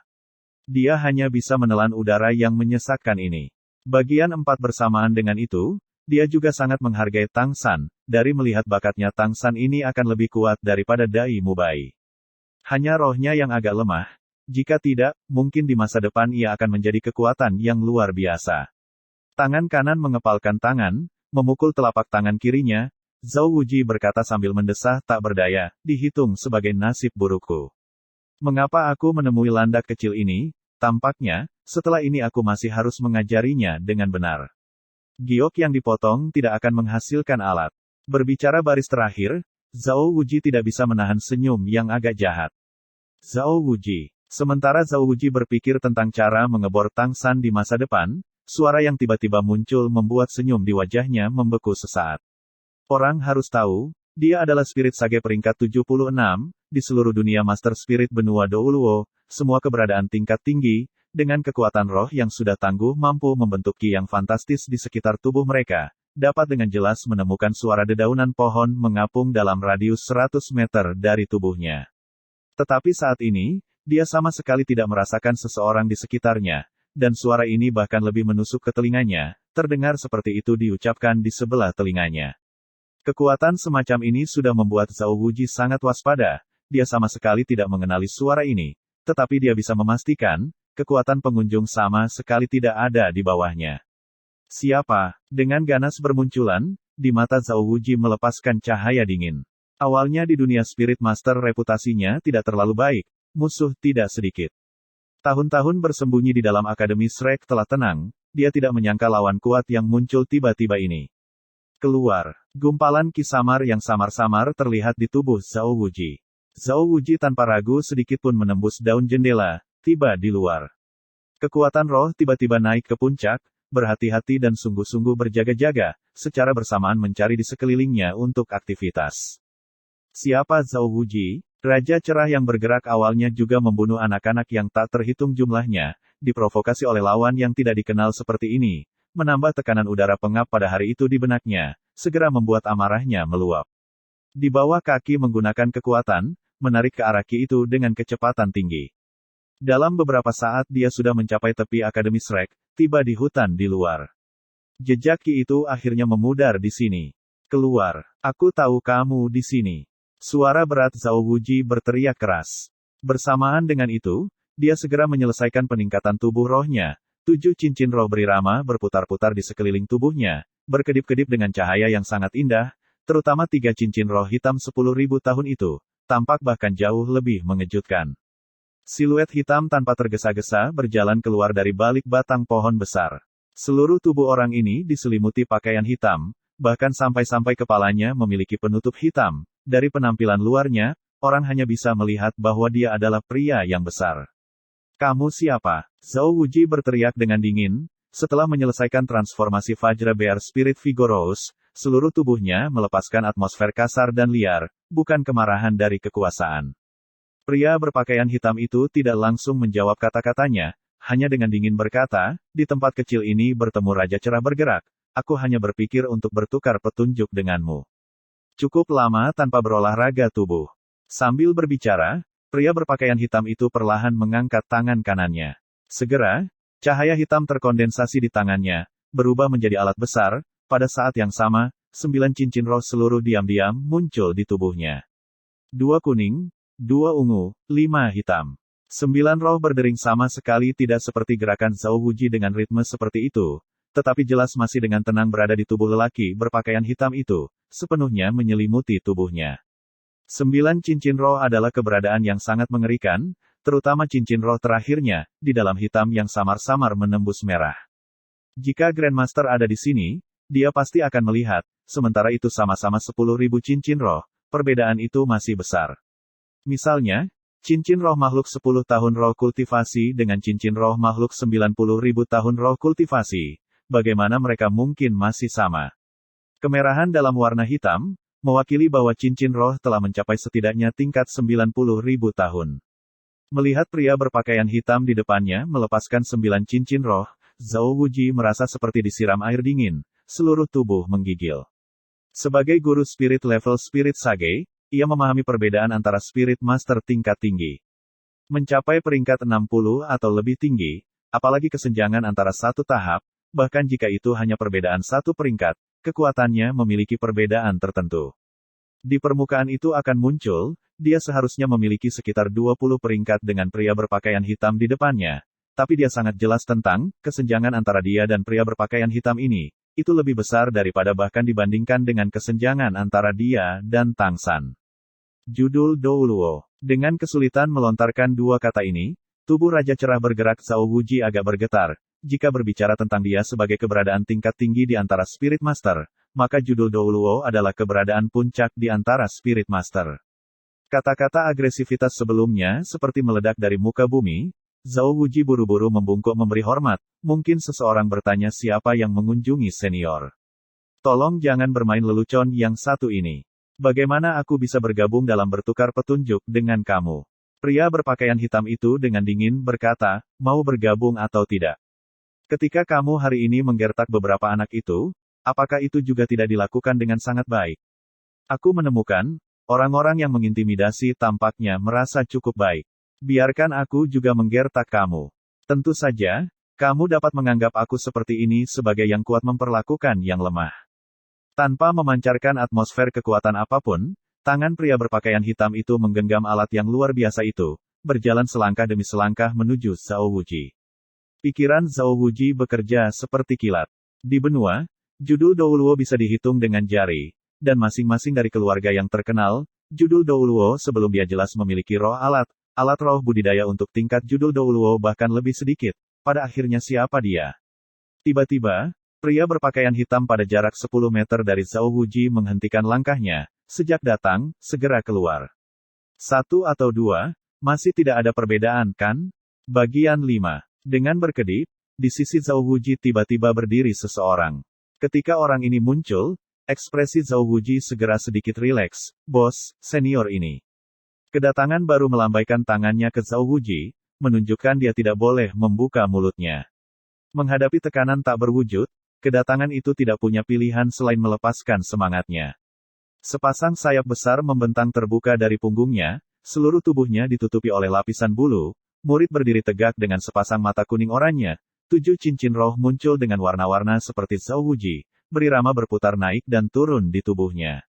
Dia hanya bisa menelan udara yang menyesakkan ini. Bagian 4 bersamaan dengan itu, dia juga sangat menghargai Tang San, dari melihat bakatnya Tang San ini akan lebih kuat daripada Dai Mubai. Hanya rohnya yang agak lemah, jika tidak, mungkin di masa depan ia akan menjadi kekuatan yang luar biasa. Tangan kanan mengepalkan tangan, memukul telapak tangan kirinya, Zhao Wuji berkata sambil mendesah tak berdaya, dihitung sebagai nasib burukku. Mengapa aku menemui landak kecil ini? Tampaknya, setelah ini aku masih harus mengajarinya dengan benar. Giok yang dipotong tidak akan menghasilkan alat. Berbicara baris terakhir, Zhao Wuji tidak bisa menahan senyum yang agak jahat. Zhao Wuji. Sementara Zhao Wuji berpikir tentang cara mengebor Tang San di masa depan, suara yang tiba-tiba muncul membuat senyum di wajahnya membeku sesaat. Orang harus tahu, dia adalah spirit sage peringkat 76, di seluruh dunia Master Spirit benua Douluo, semua keberadaan tingkat tinggi, dengan kekuatan roh yang sudah tangguh mampu membentuk ki yang fantastis di sekitar tubuh mereka, dapat dengan jelas menemukan suara dedaunan pohon mengapung dalam radius 100 meter dari tubuhnya. Tetapi saat ini, dia sama sekali tidak merasakan seseorang di sekitarnya, dan suara ini bahkan lebih menusuk ke telinganya, terdengar seperti itu diucapkan di sebelah telinganya. Kekuatan semacam ini sudah membuat Zhao Wuji sangat waspada, dia sama sekali tidak mengenali suara ini, tetapi dia bisa memastikan, kekuatan pengunjung sama sekali tidak ada di bawahnya. Siapa? Dengan ganas bermunculan, di mata Zhao Wuji melepaskan cahaya dingin. Awalnya di dunia Spirit Master reputasinya tidak terlalu baik, musuh tidak sedikit. Tahun-tahun bersembunyi di dalam Akademi Shrek telah tenang, dia tidak menyangka lawan kuat yang muncul tiba-tiba ini. Keluar, gumpalan ki samar yang samar-samar terlihat di tubuh Zhao Wuji. Zhao Wuji tanpa ragu sedikitpun menembus daun jendela, tiba di luar. Kekuatan roh tiba-tiba naik ke puncak, berhati-hati dan sungguh-sungguh berjaga-jaga, secara bersamaan mencari di sekelilingnya untuk aktivitas. Siapa Zhao Wuji? Raja cerah yang bergerak awalnya juga membunuh anak-anak yang tak terhitung jumlahnya, diprovokasi oleh lawan yang tidak dikenal seperti ini, menambah tekanan udara pengap pada hari itu di benaknya, segera membuat amarahnya meluap. Di bawah kaki menggunakan kekuatan, menarik ke arah ki itu dengan kecepatan tinggi. Dalam beberapa saat dia sudah mencapai tepi Akademi Shrek, tiba di hutan di luar. Jejak Ki itu akhirnya memudar di sini. Keluar. Aku tahu kamu di sini. Suara berat Zhao Wuji berteriak keras. Bersamaan dengan itu, dia segera menyelesaikan peningkatan tubuh rohnya. 7 cincin roh berirama berputar-putar di sekeliling tubuhnya, berkedip-kedip dengan cahaya yang sangat indah, terutama 3 cincin roh hitam 10.000 tahun itu, tampak bahkan jauh lebih mengejutkan. Siluet hitam tanpa tergesa-gesa berjalan keluar dari balik batang pohon besar. Seluruh tubuh orang ini diselimuti pakaian hitam, bahkan sampai-sampai kepalanya memiliki penutup hitam. Dari penampilan luarnya, orang hanya bisa melihat bahwa dia adalah pria yang besar. Kamu siapa? Zhao Wuji berteriak dengan dingin. Setelah menyelesaikan transformasi Vajra Bear Spirit Vigorous, seluruh tubuhnya melepaskan atmosfer kasar dan liar, bukan kemarahan dari kekuasaan. Pria berpakaian hitam itu tidak langsung menjawab kata-katanya, hanya dengan dingin berkata, di tempat kecil ini bertemu Raja Cerah bergerak, aku hanya berpikir untuk bertukar petunjuk denganmu. Cukup lama tanpa berolahraga tubuh. Sambil berbicara, pria berpakaian hitam itu perlahan mengangkat tangan kanannya. Segera, cahaya hitam terkondensasi di tangannya, berubah menjadi alat besar. Pada saat yang sama, 9 cincin roh seluruh diam-diam muncul di tubuhnya. 2 kuning, 2 ungu, 5 hitam. 9 roh berdering sama sekali tidak seperti gerakan Zhao Wuji dengan ritme seperti itu, tetapi jelas masih dengan tenang berada di tubuh lelaki berpakaian hitam itu, sepenuhnya menyelimuti tubuhnya. 9 cincin roh adalah keberadaan yang sangat mengerikan, terutama cincin roh terakhirnya, di dalam hitam yang samar-samar menembus merah. Jika Grandmaster ada di sini, dia pasti akan melihat, sementara itu sama-sama 10.000 cincin roh, perbedaan itu masih besar. Misalnya, cincin roh makhluk 10 tahun roh kultivasi dengan cincin roh makhluk 90.000 tahun roh kultivasi, bagaimana mereka mungkin masih sama? Kemerahan dalam warna hitam, mewakili bahwa cincin roh telah mencapai setidaknya tingkat 90.000 tahun. Melihat pria berpakaian hitam di depannya melepaskan 9 cincin roh, Zhao Wuji merasa seperti disiram air dingin, seluruh tubuh menggigil. Sebagai guru spirit level Spirit Sage, ia memahami perbedaan antara Spirit Master tingkat tinggi. Mencapai peringkat 60 atau lebih tinggi, apalagi kesenjangan antara satu tahap, bahkan jika itu hanya perbedaan satu peringkat, kekuatannya memiliki perbedaan tertentu. Di permukaan itu akan muncul, dia seharusnya memiliki sekitar 20 peringkat dengan pria berpakaian hitam di depannya. Tapi dia sangat jelas tentang, kesenjangan antara dia dan pria berpakaian hitam ini, itu lebih besar daripada bahkan dibandingkan dengan kesenjangan antara dia dan Tang San. Judul Douluo. Dengan kesulitan melontarkan dua kata ini, tubuh Raja Cerah bergerak. Zhao Wuji agak bergetar. Jika berbicara tentang dia sebagai keberadaan tingkat tinggi di antara Spirit Master, maka judul Douluo adalah keberadaan puncak di antara Spirit Master. Kata-kata agresivitas sebelumnya seperti meledak dari muka bumi. Zhao Wuji buru-buru membungkuk memberi hormat. Mungkin seseorang bertanya siapa yang mengunjungi senior. Tolong jangan bermain lelucon yang satu ini. Bagaimana aku bisa bergabung dalam bertukar petunjuk dengan kamu? Pria berpakaian hitam itu dengan dingin berkata, mau bergabung atau tidak? Ketika kamu hari ini menggertak beberapa anak itu, apakah itu juga tidak dilakukan dengan sangat baik? Aku menemukan, orang-orang yang mengintimidasi tampaknya merasa cukup baik. Biarkan aku juga menggertak kamu. Tentu saja, kamu dapat menganggap aku seperti ini sebagai yang kuat memperlakukan yang lemah. Tanpa memancarkan atmosfer kekuatan apapun, tangan pria berpakaian hitam itu menggenggam alat yang luar biasa itu, berjalan selangkah demi selangkah menuju Zhao Wuji. Pikiran Zhao Wuji bekerja seperti kilat. Di benua, judul Douluo bisa dihitung dengan jari, dan masing-masing dari keluarga yang terkenal, judul Douluo sebelum dia jelas memiliki roh alat roh budidaya untuk tingkat judul Douluo bahkan lebih sedikit. Pada akhirnya siapa dia? Tiba-tiba, pria berpakaian hitam pada jarak 10 meter dari Zhao Wuji menghentikan langkahnya. Sejak datang, segera keluar. 1 atau 2, masih tidak ada perbedaan kan? Bagian 5. Dengan berkedip, di sisi Zhao Wuji tiba-tiba berdiri seseorang. Ketika orang ini muncul, ekspresi Zhao Wuji segera sedikit rileks. Bos, senior ini. Kedatangan baru melambaikan tangannya ke Zhao Wuji, menunjukkan dia tidak boleh membuka mulutnya. Menghadapi tekanan tak berwujud, kedatangan itu tidak punya pilihan selain melepaskan semangatnya. Sepasang sayap besar membentang terbuka dari punggungnya, seluruh tubuhnya ditutupi oleh lapisan bulu, Murid berdiri tegak dengan sepasang mata kuning oranye. 7 cincin roh muncul dengan warna-warna seperti Zhao Wuji, berirama berputar naik dan turun di tubuhnya.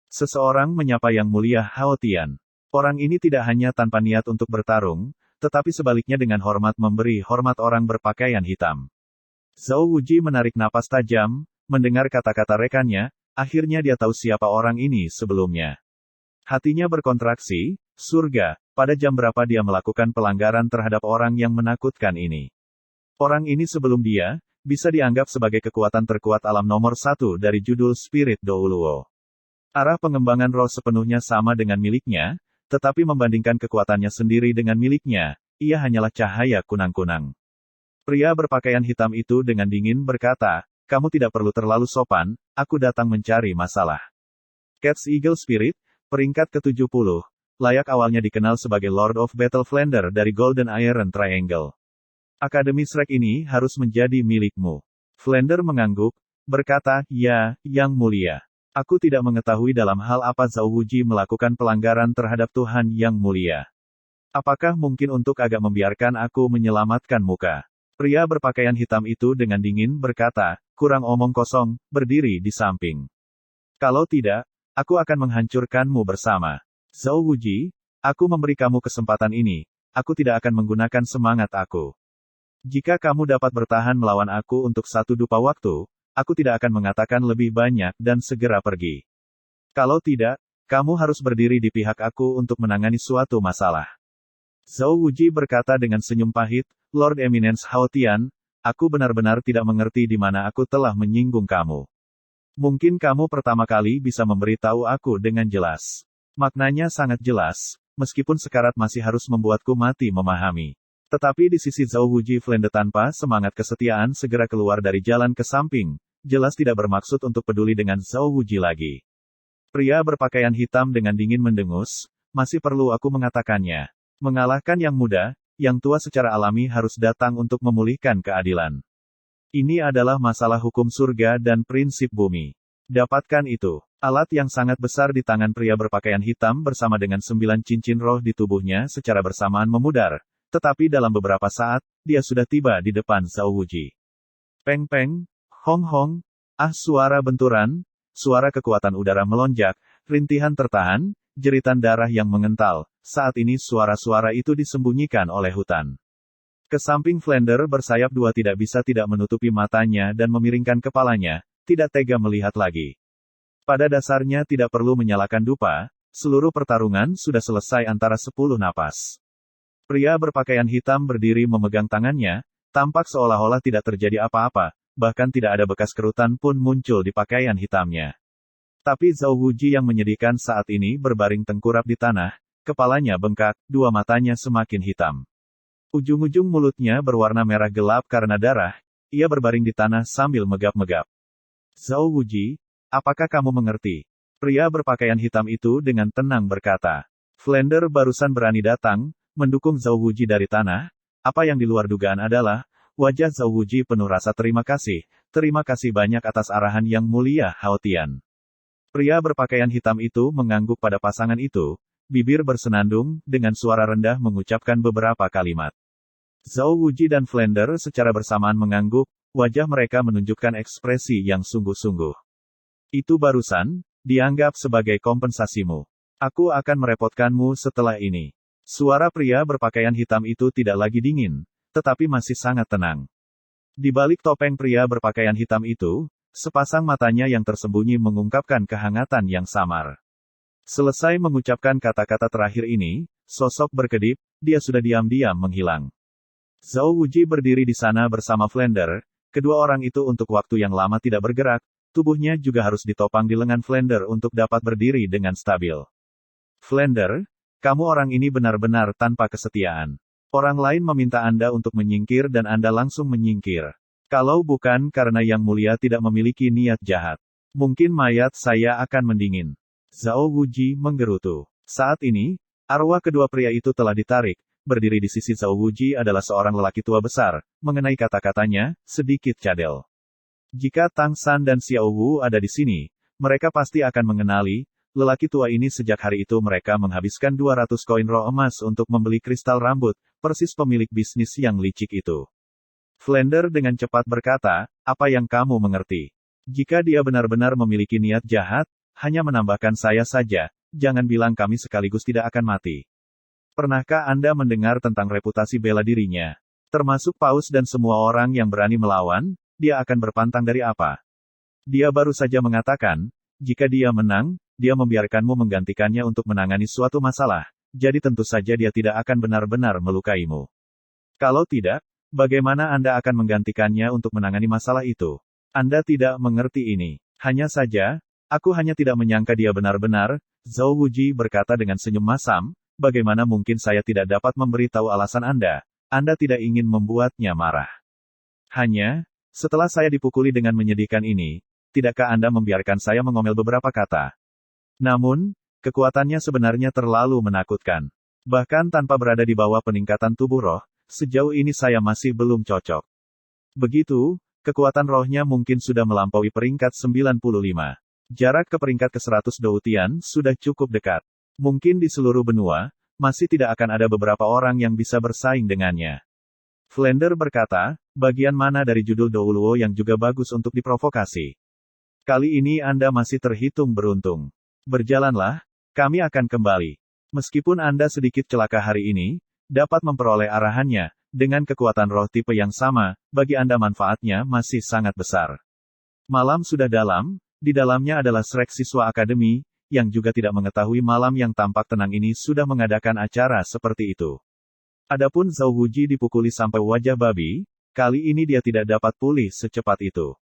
Seseorang menyapa Yang Mulia Hao Tian. Orang ini tidak hanya tanpa niat untuk bertarung, tetapi sebaliknya dengan hormat memberi hormat orang berpakaian hitam. Zhao Wuji menarik napas tajam, mendengar kata-kata rekannya, akhirnya dia tahu siapa orang ini sebelumnya. Hatinya berkontraksi, surga, pada jam berapa dia melakukan pelanggaran terhadap orang yang menakutkan ini. Orang ini sebelum dia, bisa dianggap sebagai kekuatan terkuat alam nomor 1 dari judul Spirit Douluo. Arah pengembangan roh sepenuhnya sama dengan miliknya, tetapi membandingkan kekuatannya sendiri dengan miliknya, ia hanyalah cahaya kunang-kunang. Pria berpakaian hitam itu dengan dingin berkata, kamu tidak perlu terlalu sopan, aku datang mencari masalah. Cat's Eagle Spirit, peringkat ke-70, layak awalnya dikenal sebagai Lord of Battle Flander dari Golden Iron Triangle. Akademi Shrek ini harus menjadi milikmu. Flander mengangguk, berkata, ya, Yang Mulia. Aku tidak mengetahui dalam hal apa Zhao Wuji melakukan pelanggaran terhadap Tuhan Yang Mulia. Apakah mungkin untuk agak membiarkan aku menyelamatkan muka? Pria berpakaian hitam itu dengan dingin berkata, kurang omong kosong, berdiri di samping. Kalau tidak, aku akan menghancurkanmu bersama. Zhao Wuji, aku memberi kamu kesempatan ini, aku tidak akan menggunakan semangat aku. Jika kamu dapat bertahan melawan aku untuk 1 dupa waktu, aku tidak akan mengatakan lebih banyak dan segera pergi. Kalau tidak, kamu harus berdiri di pihak aku untuk menangani suatu masalah. Zhao Wuji berkata dengan senyum pahit, Lord Eminence Hao Tian, aku benar-benar tidak mengerti di mana aku telah menyinggung kamu. Mungkin kamu pertama kali bisa memberitahu aku dengan jelas. Maknanya sangat jelas, meskipun sekarat masih harus membuatku mati memahami. Tetapi di sisi Zhao Wuji Flander tanpa semangat kesetiaan segera keluar dari jalan ke samping, jelas tidak bermaksud untuk peduli dengan Zhao Wuji lagi. Pria berpakaian hitam dengan dingin mendengus, masih perlu aku mengatakannya. Mengalahkan yang muda, yang tua secara alami harus datang untuk memulihkan keadilan. Ini adalah masalah hukum surga dan prinsip bumi. Dapatkan itu. Alat yang sangat besar di tangan pria berpakaian hitam bersama dengan 9 cincin roh di tubuhnya secara bersamaan memudar. Tetapi dalam beberapa saat, dia sudah tiba di depan Zhao Wuji. Peng peng, hong hong, suara benturan, suara kekuatan udara melonjak, rintihan tertahan, jeritan darah yang mengental. Saat ini suara-suara itu disembunyikan oleh hutan. Ke samping Flander bersayap 2 tidak bisa tidak menutupi matanya dan memiringkan kepalanya, tidak tega melihat lagi. Pada dasarnya tidak perlu menyalakan dupa, seluruh pertarungan sudah selesai antara 10 napas. Pria berpakaian hitam berdiri memegang tangannya, tampak seolah-olah tidak terjadi apa-apa, bahkan tidak ada bekas kerutan pun muncul di pakaian hitamnya. Tapi Zhao Wuji yang menyedihkan saat ini berbaring tengkurap di tanah, kepalanya bengkak, 2 matanya semakin hitam. Ujung-ujung mulutnya berwarna merah gelap karena darah, ia berbaring di tanah sambil megap-megap. Zhao Wuji, apakah kamu mengerti? Pria berpakaian hitam itu dengan tenang berkata. Flander barusan berani datang, mendukung Zhao Wuji dari tanah. Apa yang di luar dugaan adalah, wajah Zhao Wuji penuh rasa terima kasih banyak atas arahan Yang Mulia Hao Tian. Pria berpakaian hitam itu mengangguk pada pasangan itu, bibir bersenandung, dengan suara rendah mengucapkan beberapa kalimat. Zhao Wuji dan Flander secara bersamaan mengangguk, wajah mereka menunjukkan ekspresi yang sungguh-sungguh. Itu barusan, dianggap sebagai kompensasimu. Aku akan merepotkanmu setelah ini. Suara pria berpakaian hitam itu tidak lagi dingin, tetapi masih sangat tenang. Di balik topeng pria berpakaian hitam itu, sepasang matanya yang tersembunyi mengungkapkan kehangatan yang samar. Selesai mengucapkan kata-kata terakhir ini, sosok berkedip, dia sudah diam-diam menghilang. Zhao Wuji berdiri di sana bersama Flander, kedua orang itu untuk waktu yang lama tidak bergerak, tubuhnya juga harus ditopang di lengan Flander untuk dapat berdiri dengan stabil. Flander, kamu orang ini benar-benar tanpa kesetiaan. Orang lain meminta Anda untuk menyingkir dan Anda langsung menyingkir. Kalau bukan karena Yang Mulia tidak memiliki niat jahat, mungkin mayat saya akan mendingin. Zhao Wuji menggerutu. Saat ini, arwah kedua pria itu telah ditarik. Berdiri di sisi Zhao Wuji adalah seorang lelaki tua besar. Mengenai kata-katanya, sedikit cadel. Jika Tang San dan Xiao Wu ada di sini, mereka pasti akan mengenali, lelaki tua ini sejak hari itu mereka menghabiskan 200 koin roh emas untuk membeli kristal rambut, persis pemilik bisnis yang licik itu. Flander dengan cepat berkata, apa yang kamu mengerti? Jika dia benar-benar memiliki niat jahat, hanya menambahkan saya saja, jangan bilang kami sekaligus tidak akan mati. Pernahkah Anda mendengar tentang reputasi bela dirinya? Termasuk Paus dan semua orang yang berani melawan, dia akan berpantang dari apa? Dia baru saja mengatakan, jika dia menang, dia membiarkanmu menggantikannya untuk menangani suatu masalah, jadi tentu saja dia tidak akan benar-benar melukaimu. Kalau tidak, bagaimana Anda akan menggantikannya untuk menangani masalah itu? Anda tidak mengerti ini. Hanya saja, aku hanya tidak menyangka dia benar-benar, Zhao Wuji berkata dengan senyum masam, bagaimana mungkin saya tidak dapat memberitahu alasan Anda? Anda tidak ingin membuatnya marah. Hanya, setelah saya dipukuli dengan menyedihkan ini, tidakkah Anda membiarkan saya mengomel beberapa kata? Namun, kekuatannya sebenarnya terlalu menakutkan. Bahkan tanpa berada di bawah peningkatan tubuh roh, sejauh ini saya masih belum cocok. Begitu, kekuatan rohnya mungkin sudah melampaui peringkat 95. Jarak ke peringkat ke-100 Doutian sudah cukup dekat. Mungkin di seluruh benua, masih tidak akan ada beberapa orang yang bisa bersaing dengannya. Flander berkata, bagian mana dari judul Douluo yang juga bagus untuk diprovokasi? Kali ini Anda masih terhitung beruntung. Berjalanlah, kami akan kembali. Meskipun Anda sedikit celaka hari ini, dapat memperoleh arahannya, dengan kekuatan roh tipe yang sama, bagi Anda manfaatnya masih sangat besar. Malam sudah dalam, di dalamnya adalah Shrek siswa akademi, yang juga tidak mengetahui malam yang tampak tenang ini sudah mengadakan acara seperti itu. Adapun Zhao Wuji dipukuli sampai wajah babi, kali ini dia tidak dapat pulih secepat itu.